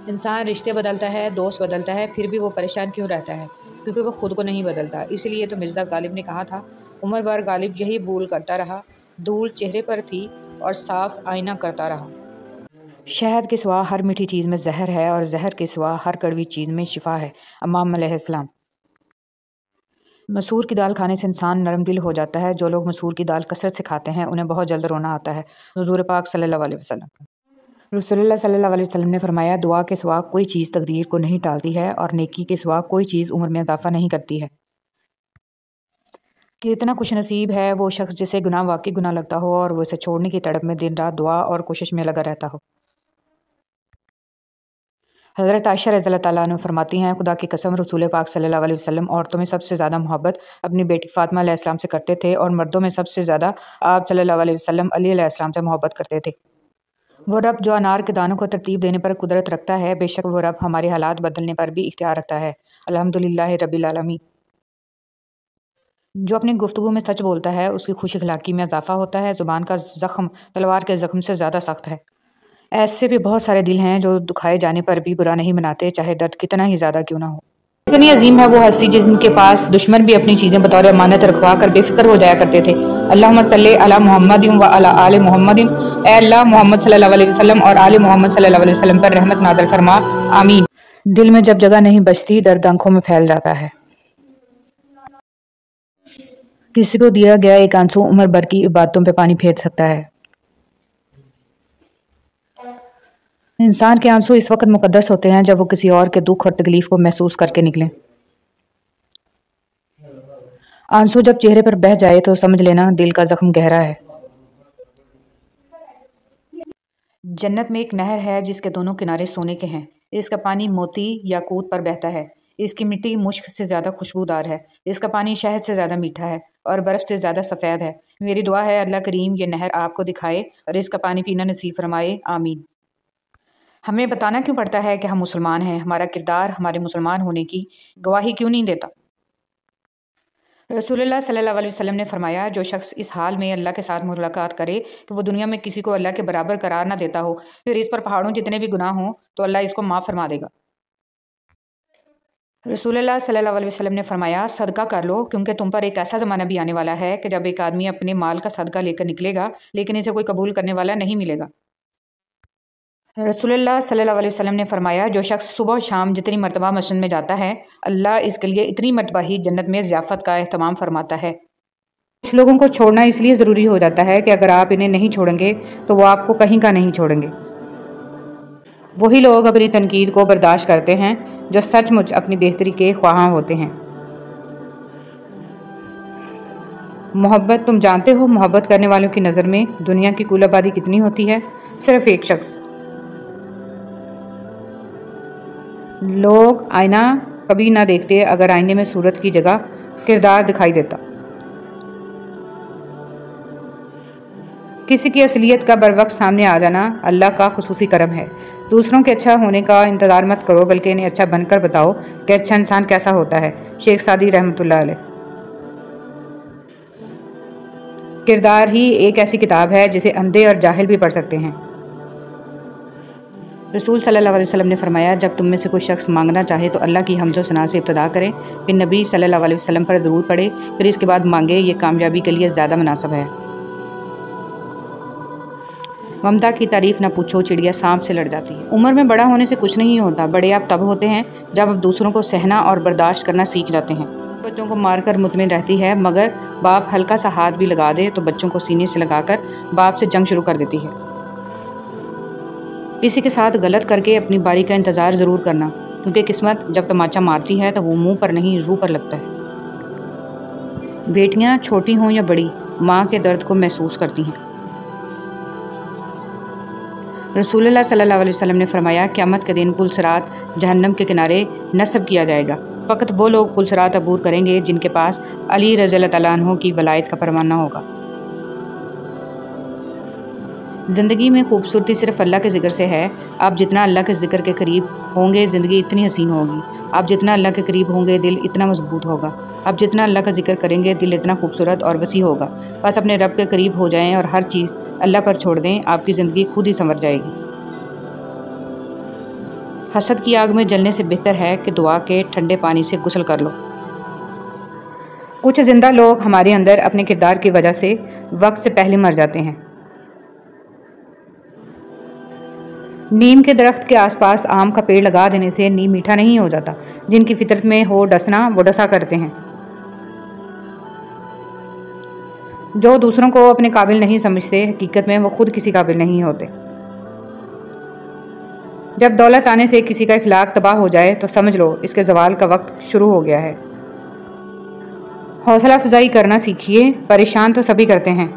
انسان رشتے بدلتا ہے، دوست بدلتا ہے، پھر بھی وہ پریشان کیوں رہتا ہے؟ کیونکہ وہ خود کو نہیں بدلتا۔ اس لیے تو مرزا غالب نے کہا تھا، عمر بھر غالب یہی بھول کرتا رہا، دھول چہرے پر تھی اور صاف آئینہ کرتا رہا۔ شہد کے سوا ہر میٹھی چیز میں زہر ہے اور زہر کے سوا ہر کڑوی چیز میں شفا ہے۔ امام علیہ السلام۔ مسور کی دال کھانے سے انسان نرم دل ہو جاتا ہے۔ جو لوگ مسور کی دال کثرت سے کھاتے ہیں انہیں بہت جلد رونا آتا ہے۔ حضور پاک صلی اللہ علیہ وسلم۔ رسول اللہ صلی اللہ علیہ وسلم نے فرمایا، دعا کے سوا کوئی چیز تقدیر کو نہیں ٹالتی ہے اور نیکی کے سوا کوئی چیز عمر میں اضافہ نہیں کرتی ہے۔ کہ اتنا خوش نصیب ہے وہ شخص جسے گناہ واقعی گناہ لگتا ہو اور وہ اسے چھوڑنے کی تڑپ میں دن رات دعا اور کوشش میں لگا رہتا ہو۔ حضرت عائشہ رضی اللہ تعالیٰ عنہ فرماتی ہیں، خدا کی قسم رسول پاک صلی اللہ علیہ وسلم عورتوں میں سب سے زیادہ محبت اپنی بیٹی فاطمہ علیہ السلام سے کرتے تھے اور مردوں میں سب سے زیادہ آپ صلی اللہ علیہ وسلم علی علیہ السلام سے محبت کرتے تھے۔ وہ رب جو انار کے دانوں کو ترتیب دینے پر قدرت رکھتا ہے، بے شک وہ رب ہمارے حالات بدلنے پر بھی اختیار رکھتا ہے۔ الحمدللہ رب العالمین۔ جو اپنی گفتگو میں سچ بولتا ہے اس کی خوش اخلاقی میں اضافہ ہوتا ہے۔ زبان کا زخم تلوار کے زخم سے زیادہ سخت ہے۔ ایسے بھی بہت سارے دل ہیں جو دکھائے جانے پر بھی برا نہیں مناتے، چاہے درد کتنا ہی زیادہ کیوں نہ ہو۔ اتنی عظیم ہے وہ ہستی جن کے پاس دشمن بھی اپنی چیزیں بطور امانت رکھوا کر بے فکر ہو جایا کرتے تھے۔ اللہم صلی علی محمد و علی آل محمد، اے اللہ محمد صلی اللہ علیہ وسلم اور آل محمد صلی اللہ علیہ وسلم پر رحمت نازل فرما، آمین۔ دل میں جب جگہ نہیں بچتی، درد آنکھوں میں پھیل جاتا ہے۔ کسی کو دیا گیا ایک آنسو عمر بھر کی عبادتوں پہ پانی پھیر سکتا ہے۔ انسان کے آنسو اس وقت مقدس ہوتے ہیں جب وہ کسی اور کے دکھ اور تکلیف کو محسوس کر کے نکلیں۔ آنسو جب چہرے پر بہہ جائے تو سمجھ لینا دل کا زخم گہرا ہے۔ جنت میں ایک نہر ہے جس کے دونوں کنارے سونے کے ہیں۔ اس کا پانی موتی یاقوت پر بہتا ہے۔ اس کی مٹی مشک سے زیادہ خوشبودار ہے۔ اس کا پانی شہد سے زیادہ میٹھا ہے اور برف سے زیادہ سفید ہے۔ میری دعا ہے اللہ کریم یہ نہر آپ کو دکھائے اور اس کا پانی پینا نصیب فرمائے، آمین۔ ہمیں بتانا کیوں پڑتا ہے کہ ہم مسلمان ہیں؟ ہمارا کردار ہمارے مسلمان ہونے کی گواہی کیوں نہیں دیتا؟ رسول اللہ صلی اللہ علیہ وسلم نے فرمایا، جو شخص اس حال میں اللہ کے ساتھ ملاقات کرے کہ وہ دنیا میں کسی کو اللہ کے برابر قرار نہ دیتا ہو، پھر اس پر پہاڑوں جتنے بھی گناہ ہوں تو اللہ اس کو معاف فرما دے گا۔ رسول اللہ صلی اللہ علیہ وسلم نے فرمایا، صدقہ کر لو کیونکہ تم پر ایک ایسا زمانہ بھی آنے والا ہے کہ جب ایک آدمی اپنے مال کا صدقہ لے کر نکلے گا لیکن اسے کوئی قبول کرنے والا نہیں ملے گا۔ رسول اللہ صلی اللہ علیہ وسلم نے فرمایا، جو شخص صبح و شام جتنی مرتبہ مسجد میں جاتا ہے اللہ اس کے لیے اتنی مرتبہ ہی جنت میں ضیافت کا اہتمام فرماتا ہے۔ کچھ لوگوں کو چھوڑنا اس لیے ضروری ہو جاتا ہے کہ اگر آپ انہیں نہیں چھوڑیں گے تو وہ آپ کو کہیں کا نہیں چھوڑیں گے۔ وہی لوگ اپنی تنقید کو برداشت کرتے ہیں جو سچ مچ اپنی بہتری کے خواہاں ہوتے ہیں۔ محبت، تم جانتے ہو محبت کرنے والوں کی نظر میں دنیا کی کل آبادی کتنی ہوتی ہے؟ صرف ایک شخص۔ لوگ آئینہ کبھی نہ دیکھتے اگر آئینے میں صورت کی جگہ کردار دکھائی دیتا۔ کسی کی اصلیت کا بروقت سامنے آ جانا اللہ کا خصوصی کرم ہے۔ دوسروں کے اچھا ہونے کا انتظار مت کرو بلکہ انہیں اچھا بن کر بتاؤ کہ اچھا انسان کیسا ہوتا ہے۔ شیخ سعدی رحمۃ اللہ علیہ۔ کردار ہی ایک ایسی کتاب ہے جسے اندھے اور جاہل بھی پڑھ سکتے ہیں۔ رسول صلی اللہ علیہ وسلم نے فرمایا، جب تم میں سے کوئی شخص مانگنا چاہے تو اللہ کی حمد و ثنا سے ابتدا کرے، پھر نبی صلی اللہ علیہ وسلم پر درود پڑھے، پھر اس کے بعد مانگے، یہ کامیابی کے لیے زیادہ مناسب ہے۔ ممتا کی تعریف نہ پوچھو، چڑیا سانپ سے لڑ جاتی ہے۔ عمر میں بڑا ہونے سے کچھ نہیں ہوتا، بڑے آپ تب ہوتے ہیں جب آپ دوسروں کو سہنا اور برداشت کرنا سیکھ جاتے ہیں۔ بچوں کو مار کر مطمئن رہتی ہے، مگر باپ ہلکا سا ہاتھ بھی لگا دے تو بچوں کو سینے سے لگا کر باپ سے جنگ شروع کر دیتی ہے۔ کسی کے ساتھ غلط کر کے اپنی باری کا انتظار ضرور کرنا، کیونکہ قسمت جب تماچا مارتی ہے تو وہ منہ پر نہیں روح پر لگتا ہے۔ بیٹیاں چھوٹی ہوں یا بڑی، ماں کے درد کو محسوس کرتی ہیں۔ رسول اللہ صلی اللہ علیہ وسلم نے فرمایا، قیامت کے دن پل صراط جہنم کے کنارے نصب کیا جائے گا، فقط وہ لوگ پل صراط عبور کریں گے جن کے پاس علی رضی اللہ تعالیٰ عنہ کی ولایت کا پروانہ ہوگا۔ زندگی میں خوبصورتی صرف اللہ کے ذکر سے ہے۔ آپ جتنا اللہ کے ذکر کے قریب ہوں گے زندگی اتنی حسین ہوگی، آپ جتنا اللہ کے قریب ہوں گے دل اتنا مضبوط ہوگا، آپ جتنا اللہ کا ذکر کریں گے دل اتنا خوبصورت اور وسیع ہوگا۔ بس اپنے رب کے قریب ہو جائیں اور ہر چیز اللہ پر چھوڑ دیں، آپ کی زندگی خود ہی سنور جائے گی۔ حسد کی آگ میں جلنے سے بہتر ہے کہ دعا کے ٹھنڈے پانی سے غسل کر لو۔ کچھ زندہ لوگ ہمارے اندر اپنے کردار کی وجہ سے وقت سے پہلے مر جاتے ہیں۔ نیم کے درخت کے آس پاس آم کا پیڑ لگا دینے سے نیم میٹھا نہیں ہو جاتا۔ جن کی فطرت میں ہو ڈسنا وہ ڈسا کرتے ہیں۔ جو دوسروں کو اپنے قابل نہیں سمجھتے حقیقت میں وہ خود کسی قابل نہیں ہوتے۔ جب دولت آنے سے کسی کا اخلاق تباہ ہو جائے تو سمجھ لو اس کے زوال کا وقت شروع ہو گیا ہے۔ حوصلہ افزائی کرنا سیکھیے، پریشان تو سبھی کرتے ہیں۔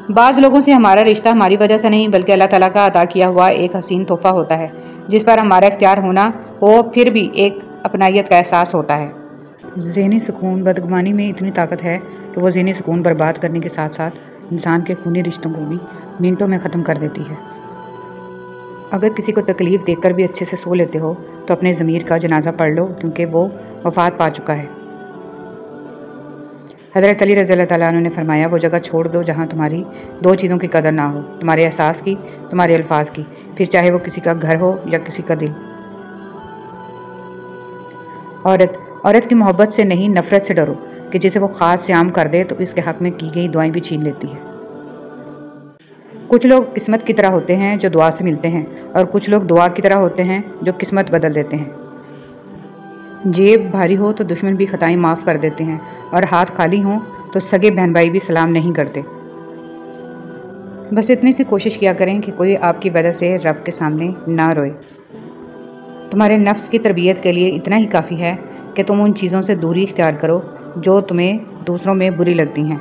بعض لوگوں سے ہمارا رشتہ ہماری وجہ سے نہیں بلکہ اللہ تعالیٰ کا عطا کیا ہوا ایک حسین تحفہ ہوتا ہے جس پر ہمارا اختیار ہونا ہو پھر بھی ایک اپنائیت کا احساس ہوتا ہے۔ ذہنی سکون، بدگمانی میں اتنی طاقت ہے کہ وہ ذہنی سکون برباد کرنے کے ساتھ ساتھ انسان کے خونی رشتوں کو بھی منٹوں میں ختم کر دیتی ہے۔ اگر کسی کو تکلیف دیکھ کر بھی اچھے سے سو لیتے ہو تو اپنے ضمیر کا جنازہ پڑھ لو کیونکہ وہ وفات پا چکا ہے۔ حضرت علی رضی اللہ تعالیٰ عنہ نے فرمایا، وہ جگہ چھوڑ دو جہاں تمہاری دو چیزوں کی قدر نہ ہو، تمہارے احساس کی، تمہارے الفاظ کی، پھر چاہے وہ کسی کا گھر ہو یا کسی کا دل۔ عورت کی محبت سے نہیں نفرت سے ڈرو کہ جسے وہ خاص سے عام کر دے تو اس کے حق میں کی گئی دعائیں بھی چھین لیتی ہے۔ کچھ لوگ قسمت کی طرح ہوتے ہیں جو دعا سے ملتے ہیں اور کچھ لوگ دعا کی طرح ہوتے ہیں جو قسمت بدل دیتے ہیں۔ جیب بھاری ہو تو دشمن بھی خطائیں معاف کر دیتے ہیں اور ہاتھ خالی ہوں تو سگے بہن بھائی بھی سلام نہیں کرتے۔ بس اتنی سی کوشش کیا کریں کہ کوئی آپ کی وجہ سے رب کے سامنے نہ روئے۔ تمہارے نفس کی تربیت کے لیے اتنا ہی کافی ہے کہ تم ان چیزوں سے دوری اختیار کرو جو تمہیں دوسروں میں بری لگتی ہیں۔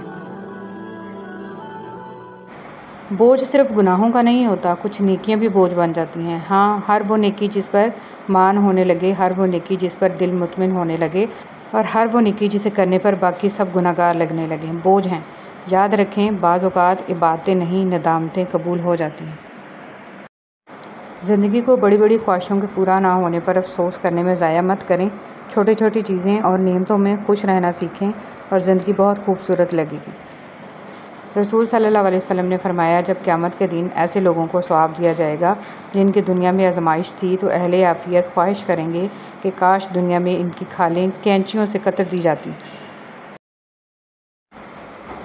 بوجھ صرف گناہوں کا نہیں ہوتا، کچھ نیکیاں بھی بوجھ بن جاتی ہیں۔ ہاں، ہر وہ نیکی جس پر مان ہونے لگے، ہر وہ نیکی جس پر دل مطمئن ہونے لگے اور ہر وہ نیکی جسے کرنے پر باقی سب گناہگار لگنے لگے بوجھ ہیں۔ یاد رکھیں، بعض اوقات عبادتیں نہیں ندامتیں قبول ہو جاتی ہیں۔ زندگی کو بڑی بڑی خواہشوں کے پورا نہ ہونے پر افسوس کرنے میں ضائع مت کریں، چھوٹی چھوٹی چیزیں اور نعمتوں میں خوش رہنا سیکھیں اور زندگی بہت خوبصورت لگے گی۔ رسول صلی اللہ علیہ وسلم نے فرمایا، جب قیامت کے دن ایسے لوگوں کو ثواب دیا جائے گا جن کی دنیا میں آزمائش تھی تو اہل عافیت خواہش کریں گے کہ کاش دنیا میں ان کی کھالیں کینچیوں سے قطر دی جاتی۔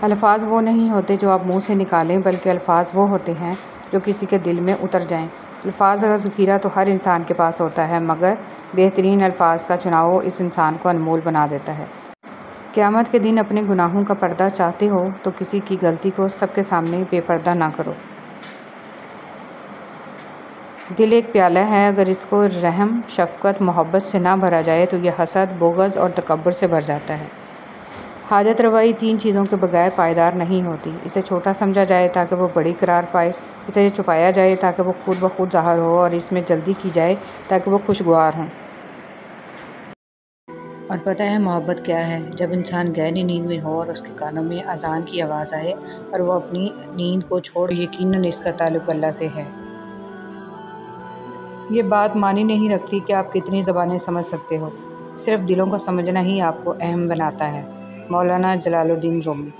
الفاظ وہ نہیں ہوتے جو آپ منہ سے نکالیں بلکہ الفاظ وہ ہوتے ہیں جو کسی کے دل میں اتر جائیں۔ الفاظ کا ذخیرہ تو ہر انسان کے پاس ہوتا ہے مگر بہترین الفاظ کا چناؤ اس انسان کو انمول بنا دیتا ہے۔ قیامت کے دن اپنے گناہوں کا پردہ چاہتے ہو تو کسی کی غلطی کو سب کے سامنے بے پردہ نہ کرو۔ دل ایک پیالہ ہے، اگر اس کو رحم، شفقت، محبت سے نہ بھرا جائے تو یہ حسد، بغض اور تکبر سے بھر جاتا ہے۔ حاجت روائی 3 چیزوں کے بغیر پائیدار نہیں ہوتی۔ اسے چھوٹا سمجھا جائے تاکہ وہ بڑی قرار پائے، اسے چھپایا جائے تاکہ وہ خود بخود ظاہر ہو، اور اس میں جلدی کی جائے تاکہ وہ خوشگوار ہوں۔ اور پتہ ہے محبت کیا ہے؟ جب انسان گہری نیند میں ہو اور اس کے کانوں میں اذان کی آواز آئے اور وہ اپنی نیند کو چھوڑ، یقیناً اس کا تعلق اللہ سے ہے۔ یہ بات معنی نہیں رکھتی کہ آپ کتنی زبانیں سمجھ سکتے ہو، صرف دلوں کو سمجھنا ہی آپ کو اہم بناتا ہے۔ مولانا جلال الدین رومی۔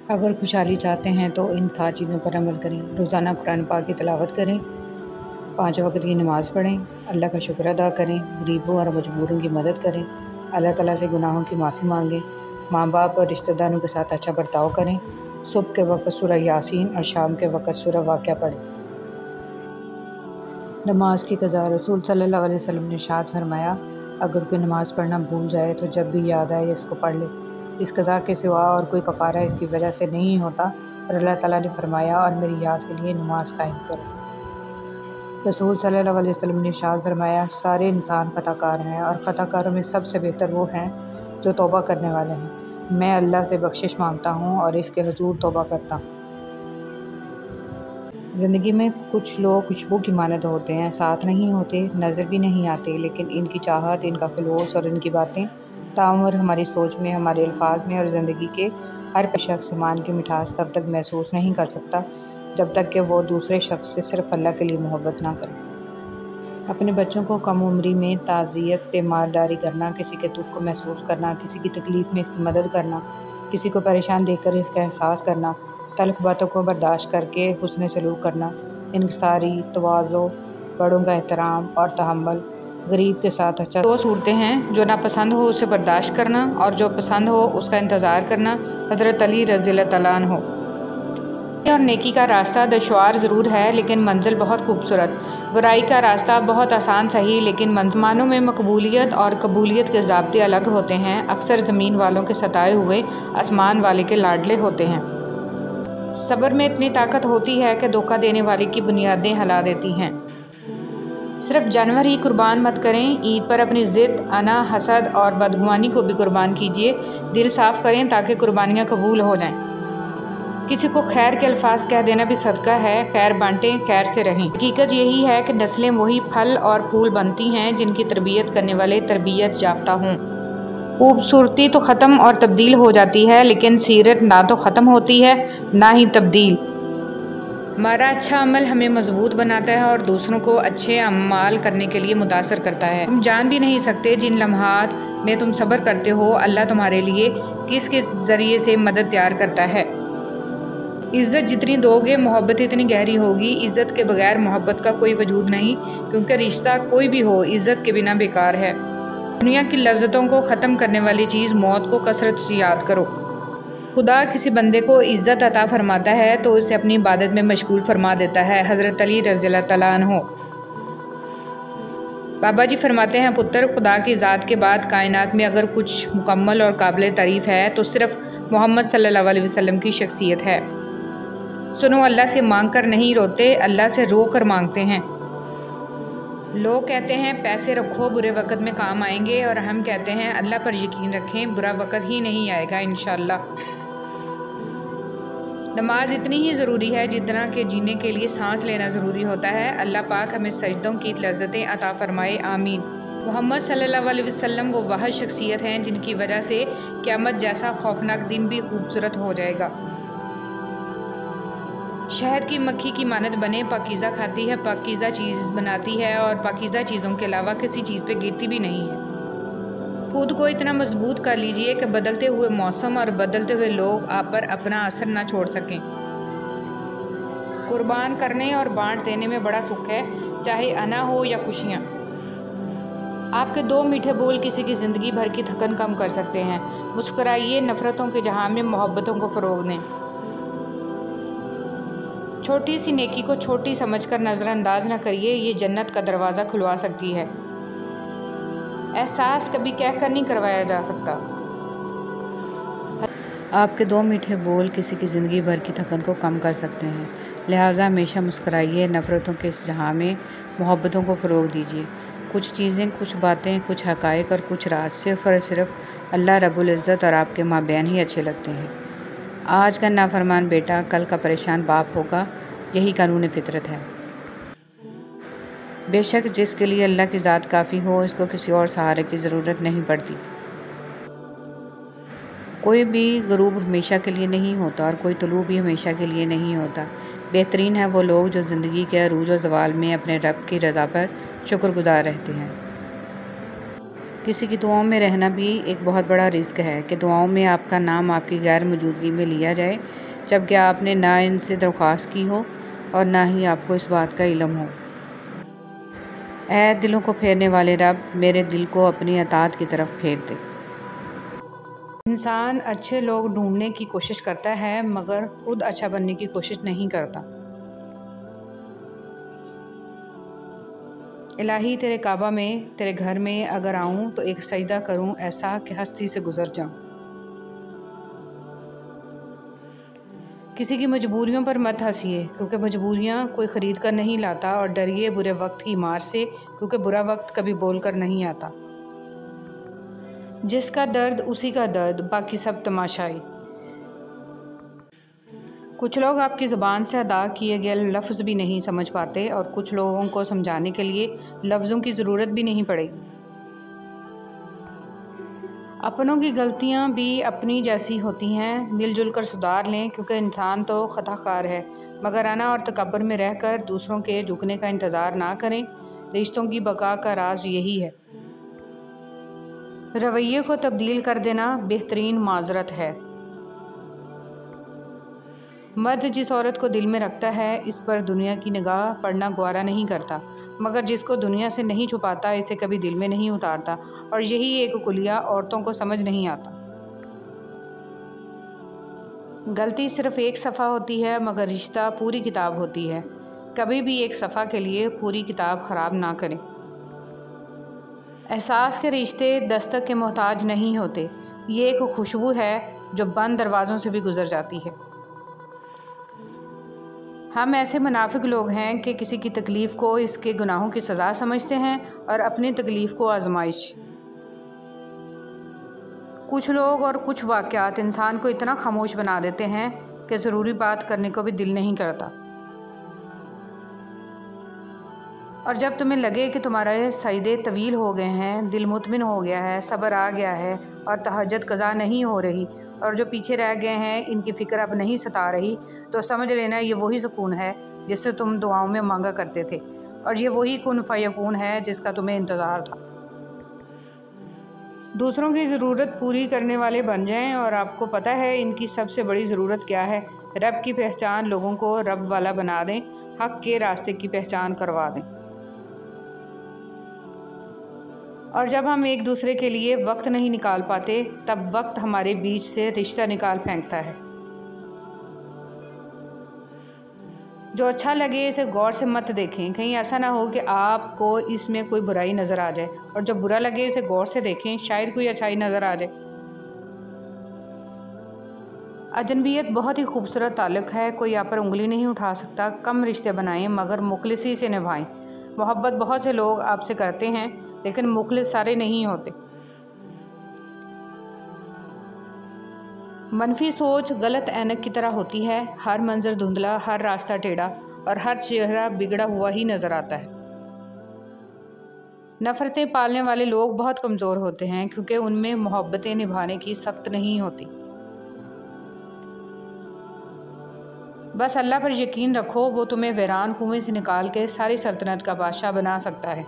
اگر خوشحالی چاہتے ہیں تو ان 7 چیزوں پر عمل کریں۔ روزانہ قرآن پاک کی تلاوت کریں، 5 وقت کی نماز پڑھیں، اللہ کا شکر ادا کریں، غریبوں اور مجبوروں کی مدد کریں، اللہ تعالیٰ سے گناہوں کی معافی مانگیں، ماں باپ اور رشتہ داروں کے ساتھ اچھا برتاؤ کریں، صبح کے وقت سورہ یاسین اور شام کے وقت سورہ واقعہ پڑھیں۔ نماز کی قضا۔ رسول صلی اللہ علیہ وسلم نے ارشاد فرمایا، اگر کوئی نماز پڑھنا بھول جائے تو جب بھی یاد آئے اس کو پڑھ لے، اس قضا کے سوا اور کوئی کفارہ اس کی وجہ سے نہیں ہوتا، اور اللہ تعالیٰ نے فرمایا، اور میری یاد کے لیے نماز قائم کرو۔ رسول صلی اللہ علیہ وسلم نے ارشاد فرمایا، سارے انسان خطا کار ہیں، اور خطا کاروں میں سب سے بہتر وہ ہیں جو توبہ کرنے والے ہیں۔ میں اللہ سے بخشش مانگتا ہوں اور اس کے حضور توبہ کرتا ہوں۔ زندگی میں کچھ لوگ خوشبو کی مانند ہوتے ہیں، ساتھ نہیں ہوتے، نظر بھی نہیں آتے، لیکن ان کی چاہت، ان کا خلوص اور ان کی باتیں تاعمر ہماری سوچ میں، ہمارے الفاظ میں اور زندگی کے ہر شخص ایمان کی مٹھاس تب تک محسوس نہیں کر سکتا جب تک کہ وہ دوسرے شخص سے صرف اللہ کے لیے محبت نہ کرے۔ اپنے بچوں کو کم عمری میں تعزیت تیمارداری کرنا، کسی کے دکھ کو محسوس کرنا، کسی کی تکلیف میں اس کی مدد کرنا، کسی کو پریشان دیکھ کر اس کا احساس کرنا، تلخ باتوں کو برداشت کر کے حسن سلوک کرنا، انکساری، تواضع، بڑوں کا احترام اور تحمل، غریب کے ساتھ اچھا۔ 2 صورتیں ہیں، جو ناپسند ہو اسے برداشت کرنا اور جو پسند ہو اس کا انتظار کرنا۔ حضرت علی رضی اللہ تعالیٰ عنہ۔ اور نیکی کا راستہ دشوار ضرور ہے لیکن منزل بہت خوبصورت، برائی کا راستہ بہت آسان صحیح لیکن آسمانوں میں مقبولیت اور قبولیت کے ضابطے الگ ہوتے ہیں، اکثر زمین والوں کے ستائے ہوئے آسمان والے کے لاڈلے ہوتے ہیں۔ صبر میں اتنی طاقت ہوتی ہے کہ دھوکہ دینے والے کی بنیادیں ہلا دیتی ہیں۔ صرف جانور ہی قربان مت کریں، عید پر اپنی ضد، انا، حسد اور بدگمانی کو بھی قربان کیجیے۔ دل صاف کریں تاکہ قربانیاں قبول ہو جائیں۔ کسی کو خیر کے الفاظ کہہ دینا بھی صدقہ ہے، خیر بانٹیں، خیر سے رہیں۔ حقیقت یہی ہے کہ نسلیں وہی پھل اور پھول بنتی ہیں جن کی تربیت کرنے والے تربیت یافتہ ہوں۔ خوبصورتی تو ختم اور تبدیل ہو جاتی ہے لیکن سیرت نہ تو ختم ہوتی ہے نہ ہی تبدیل۔ ہمارا اچھا عمل ہمیں مضبوط بناتا ہے اور دوسروں کو اچھے اعمال کرنے کے لیے متاثر کرتا ہے۔ تم جان بھی نہیں سکتے جن لمحات میں تم صبر کرتے ہو اللہ تمہارے لیے کس کس ذریعے سے مدد تیار کرتا ہے۔ عزت جتنی دو گے محبت اتنی گہری ہوگی۔ عزت کے بغیر محبت کا کوئی وجود نہیں، کیونکہ رشتہ کوئی بھی ہو عزت کے بنا بیکار ہے۔ دنیا کی لذتوں کو ختم کرنے والی چیز موت کو کثرت سے یاد کرو۔ خدا کسی بندے کو عزت عطا فرماتا ہے تو اسے اپنی عبادت میں مشغول فرما دیتا ہے۔ حضرت علی رضی اللہ تعالیٰ عنہ۔ بابا جی فرماتے ہیں، پتر، خدا کی ذات کے بعد کائنات میں اگر کچھ مکمل اور قابل تعریف ہے تو صرف محمد صلی اللہ علیہ وسلم کی شخصیت ہے۔ سنو، اللہ سے مانگ کر نہیں روتے، اللہ سے رو کر مانگتے ہیں۔ لوگ کہتے ہیں پیسے رکھو برے وقت میں کام آئیں گے، اور ہم کہتے ہیں اللہ پر یقین رکھیں برا وقت ہی نہیں آئے گا انشاءاللہ۔ نماز اتنی ہی ضروری ہے جتنا کہ جینے کے لیے سانس لینا ضروری ہوتا ہے۔ اللہ پاک ہمیں سجدوں کی لذتیں عطا فرمائے، آمین۔ محمد صلی اللہ علیہ وسلم وہ واحد شخصیت ہیں جن کی وجہ سے قیامت جیسا خوفناک دن بھی خوبصورت ہو جائے گا۔ شہد کی مکھی کی مانند بنے، پاکیزہ کھاتی ہے، پاکیزہ چیز بناتی ہے اور پاکیزہ چیزوں کے علاوہ کسی چیز پہ گرتی بھی نہیں ہے۔ خود کو اتنا مضبوط کر لیجئے کہ بدلتے ہوئے موسم اور بدلتے ہوئے لوگ آپ پر اپنا اثر نہ چھوڑ سکیں۔ قربان کرنے اور بانٹ دینے میں بڑا سکھ ہے، چاہے انا ہو یا خوشیاں۔ آپ کے 2 میٹھے بول کسی کی زندگی بھر کی تھکن کم کر سکتے ہیں۔ مسکرائیے، نفرتوں کے جہاں میں محبتوں کو فروغ دیں۔ چھوٹی سی نیکی کو چھوٹی سمجھ کر نظر انداز نہ کریے، یہ جنت کا دروازہ کھلوا سکتی ہے۔ احساس کبھی کہہ کر نہیں کروایا جا سکتا۔ آپ کے 2 میٹھے بول کسی کی زندگی بھر کی تھکن کو کم کر سکتے ہیں، لہٰذا ہمیشہ مسکرائیے، نفرتوں کے اس جہاں میں محبتوں کو فروغ دیجیے۔ کچھ چیزیں، کچھ باتیں، کچھ حقائق اور کچھ راز صرف اور صرف اللہ رب العزت اور آپ کے مابین ہی اچھے لگتے ہیں۔ آج کا نافرمان بیٹا کل کا پریشان باپ ہوگا، یہی قانون فطرت ہے۔ بے شک جس کے لیے اللہ کی ذات کافی ہو، اس کو کسی اور سہارے کی ضرورت نہیں پڑتی۔ کوئی بھی غروب ہمیشہ کے لیے نہیں ہوتا اور کوئی طلوع بھی ہمیشہ کے لیے نہیں ہوتا۔ بہترین ہیں وہ لوگ جو زندگی کے عروج و زوال میں اپنے رب کی رضا پر شکر گزار رہتے ہیں۔ کسی کی دعاؤں میں رہنا بھی ایک بہت بڑا رزق ہے کہ دعاؤں میں آپ کا نام آپ کی غیر موجودگی میں لیا جائے، جبکہ آپ نے نہ ان سے درخواست کی ہو اور نہ ہی آپ کو اس بات کا علم ہو۔ اے دلوں کو پھیرنے والے رب، میرے دل کو اپنی اطاعت کی طرف پھیر دے۔ انسان اچھے لوگ ڈھونڈنے کی کوشش کرتا ہے مگر خود اچھا بننے کی کوشش نہیں کرتا۔ الہی تیرے کعبہ میں، تیرے گھر میں اگر آؤں تو ایک سجدہ کروں ایسا کہ ہستی سے گزر جاؤں۔ کسی کی مجبوریوں پر مت ہنسیے کیونکہ مجبوریاں کوئی خرید کر نہیں لاتا، اور ڈریے برے وقت کی مار سے کیونکہ برا وقت کبھی بول کر نہیں آتا۔ جس کا درد اسی کا درد، باقی سب تماشائی۔ کچھ لوگ آپ کی زبان سے ادا کیے گئے لفظ بھی نہیں سمجھ پاتے اور کچھ لوگوں کو سمجھانے کے لیے لفظوں کی ضرورت بھی نہیں پڑے گی۔ اپنوں کی غلطیاں بھی اپنی جیسی ہوتی ہیں، مل جل کر سدھار لیں کیونکہ انسان تو خطا کار ہے، مگر انا اور تکبر میں رہ کر دوسروں کے جھکنے کا انتظار نہ کریں۔ رشتوں کی بقا کا راز یہی ہے۔ رویے کو تبدیل کر دینا بہترین معذرت ہے۔ مرد جس عورت کو دل میں رکھتا ہے اس پر دنیا کی نگاہ پڑنا گوارا نہیں کرتا، مگر جس کو دنیا سے نہیں چھپاتا اسے کبھی دل میں نہیں اتارتا، اور یہی ایک کلیہ عورتوں کو سمجھ نہیں آتا۔ غلطی صرف ایک صفحہ ہوتی ہے مگر رشتہ پوری کتاب ہوتی ہے۔ کبھی بھی ایک صفحہ کے لیے پوری کتاب خراب نہ کریں۔ احساس کے رشتے دستک کے محتاج نہیں ہوتے، یہ ایک خوشبو ہے جو بند دروازوں سے بھی گزر جاتی ہے۔ ہم ایسے منافق لوگ ہیں کہ کسی کی تکلیف کو اس کے گناہوں کی سزا سمجھتے ہیں اور اپنی تکلیف کو آزمائش۔ کچھ لوگ اور کچھ واقعات انسان کو اتنا خاموش بنا دیتے ہیں کہ ضروری بات کرنے کو بھی دل نہیں کرتا۔ اور جب تمہیں لگے کہ تمہارے سجدے طویل ہو گئے ہیں، دل مطمئن ہو گیا ہے، صبر آ گیا ہے اور تہجد قضا نہیں ہو رہی، اور جو پیچھے رہ گئے ہیں ان کی فکر اب نہیں ستا رہی، تو سمجھ لینا یہ وہی سکون ہے جس سے تم دعاؤں میں مانگا کرتے تھے، اور یہ وہی کن فیکون ہے جس کا تمہیں انتظار تھا۔ دوسروں کی ضرورت پوری کرنے والے بن جائیں، اور آپ کو پتہ ہے ان کی سب سے بڑی ضرورت کیا ہے؟ رب کی پہچان، لوگوں کو رب والا بنا دیں، حق کے راستے کی پہچان کروا دیں۔ اور جب ہم ایک دوسرے کے لیے وقت نہیں نکال پاتے تب وقت ہمارے بیچ سے رشتہ نکال پھینکتا ہے۔ جو اچھا لگے اسے غور سے مت دیکھیں، کہیں ایسا نہ ہو کہ آپ کو اس میں کوئی برائی نظر آ جائے، اور جو برا لگے اسے غور سے دیکھیں، شاید کوئی اچھائی نظر آ جائے۔ اجنبیت بہت ہی خوبصورت تعلق ہے، کوئی آپ پر انگلی نہیں اٹھا سکتا۔ کم رشتے بنائیں مگر مخلصی سے نبھائیں۔ محبت بہت سے لوگ آپ سے کرتے ہیں لیکن مخلص سارے نہیں ہوتے۔ منفی سوچ غلط اینک کی طرح ہوتی ہے، ہر منظر دھندلا، ہر راستہ ٹیڑھا اور ہر چہرہ بگڑا ہوا ہی نظر آتا ہے۔ نفرتیں پالنے والے لوگ بہت کمزور ہوتے ہیں کیونکہ ان میں محبتیں نبھانے کی سخت نہیں ہوتی۔ بس اللہ پر یقین رکھو، وہ تمہیں ویران کنویں سے نکال کے ساری سلطنت کا بادشاہ بنا سکتا ہے۔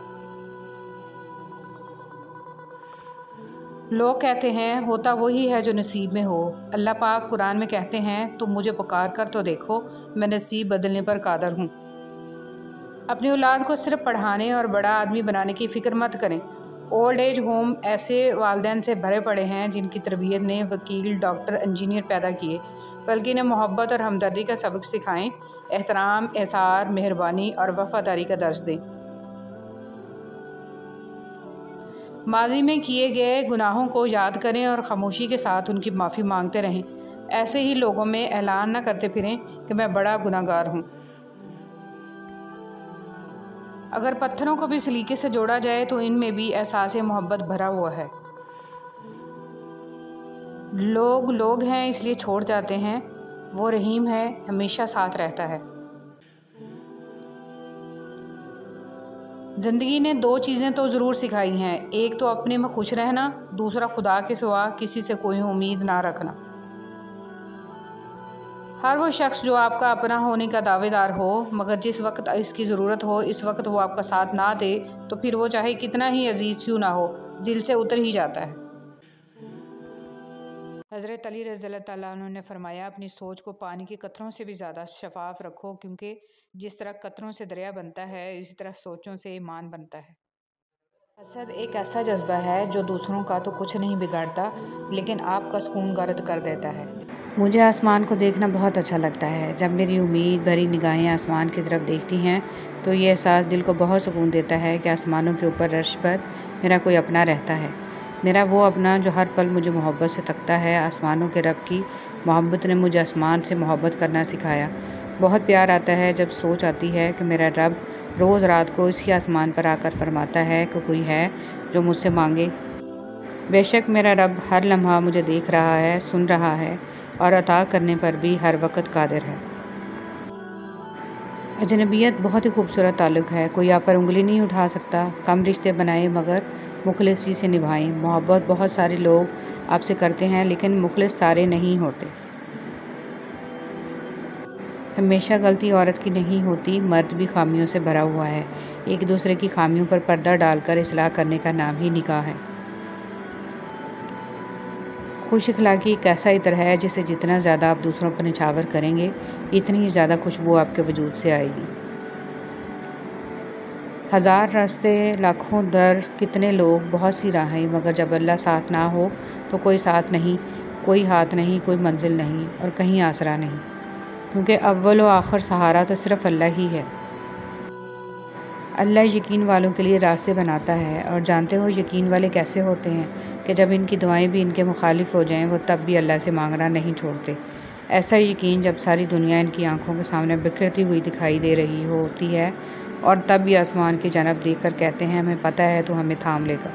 لوگ کہتے ہیں ہوتا وہی ہے جو نصیب میں ہو۔ اللہ پاک قرآن میں کہتے ہیں تم مجھے پکار کر تو دیکھو، میں نصیب بدلنے پر قادر ہوں۔ اپنی اولاد کو صرف پڑھانے اور بڑا آدمی بنانے کی فکر مت کریں۔ اولڈ ایج ہوم ایسے والدین سے بھرے پڑے ہیں جن کی تربیت نے وکیل، ڈاکٹر، انجینئر پیدا کیے، بلکہ انہیں محبت اور ہمدردی کا سبق سکھائیں، احترام، احسان، مہربانی اور وفاداری کا درس دیں۔ ماضی میں کیے گئے گناہوں کو یاد کریں اور خاموشی کے ساتھ ان کی معافی مانگتے رہیں۔ ایسے ہی لوگوں میں اعلان نہ کرتے پھریں کہ میں بڑا گناہگار ہوں۔ اگر پتھروں کو بھی سلیقے سے جوڑا جائے تو ان میں بھی احساس محبت بھرا ہوا ہے۔ لوگ لوگ ہیں اس لیے چھوڑ جاتے ہیں، وہ رحیم ہے، ہمیشہ ساتھ رہتا ہے۔ زندگی نے 2 چیزیں تو ضرور سکھائی ہیں، ایک تو اپنے میں خوش رہنا، دوسرا خدا کے سوا کسی سے کوئی امید نہ رکھنا۔ ہر وہ شخص جو آپ کا اپنا ہونے کا دعوے دار ہو، مگر جس وقت اس کی ضرورت ہو اس وقت وہ آپ کا ساتھ نہ دے تو پھر وہ چاہے کتنا ہی عزیز کیوں نہ ہو، دل سے اتر ہی جاتا ہے۔ حضرت علی رضی اللہ تعالیٰ عنہ نے فرمایا، اپنی سوچ کو پانی کے قطروں سے بھی زیادہ شفاف رکھو، کیونکہ جس طرح قطروں سے دریا بنتا ہے اسی طرح سوچوں سے ایمان بنتا ہے۔ حسد ایک ایسا جذبہ ہے جو دوسروں کا تو کچھ نہیں بگاڑتا لیکن آپ کا سکون گرد کر دیتا ہے۔ مجھے آسمان کو دیکھنا بہت اچھا لگتا ہے۔ جب میری امید بھری نگاہیں آسمان کی طرف دیکھتی ہیں تو یہ احساس دل کو بہت سکون دیتا ہے کہ آسمانوں کے اوپر عرش پر میرا کوئی اپنا رہتا ہے، میرا وہ اپنا جو ہر پل مجھے محبت سے تکتا ہے۔ آسمانوں کے رب کی محبت نے مجھے آسمان سے محبت کرنا سکھایا۔ بہت پیار آتا ہے جب سوچ آتی ہے کہ میرا رب روز رات کو اسی آسمان پر آ کر فرماتا ہے کہ کوئی ہے جو مجھ سے مانگے۔ بے شک میرا رب ہر لمحہ مجھے دیکھ رہا ہے، سن رہا ہے اور عطا کرنے پر بھی ہر وقت قادر ہے۔ اجنبیت بہت ہی خوبصورت تعلق ہے، کوئی آپ پر انگلی نہیں اٹھا سکتا۔ کم رشتے بنائیں مگر مخلصی سے نبھائیں۔ محبت بہت سارے لوگ آپ سے کرتے ہیں لیکن مخلص سارے نہیں ہوتے۔ ہمیشہ غلطی عورت کی نہیں ہوتی، مرد بھی خامیوں سے بھرا ہوا ہے۔ ایک دوسرے کی خامیوں پر پردہ ڈال کر اصلاح کرنے کا نام ہی نکاح ہے۔ خوش اخلاقی ایک ایسا عطر ہے جسے جتنا زیادہ آپ دوسروں پر نچھاور کریں گے اتنی ہی زیادہ خوشبو آپ کے وجود سے آئے گی۔ ہزار راستے لاکھوں در، کتنے لوگ بہت سی راہیں، مگر جب اللہ ساتھ نہ ہو تو کوئی ساتھ نہیں، کوئی ہاتھ نہیں، کوئی منزل نہیں اور کہیں آسرا نہیں، کیونکہ اول و آخر سہارا تو صرف اللہ ہی ہے۔ اللہ یقین والوں کے لیے راستے بناتا ہے، اور جانتے ہو یقین والے کیسے ہوتے ہیں کہ جب ان کی دعائیں بھی ان کے مخالف ہو جائیں وہ تب بھی اللہ سے مانگنا نہیں چھوڑتے۔ ایسا یقین جب ساری دنیا ان کی آنکھوں کے سامنے بکھرتی ہوئی دکھائی دے رہی ہوتی ہے اور تب بھی آسمان کی جانب دیکھ کر کہتے ہیں ہمیں پتہ ہے تو ہمیں تھام لے گا۔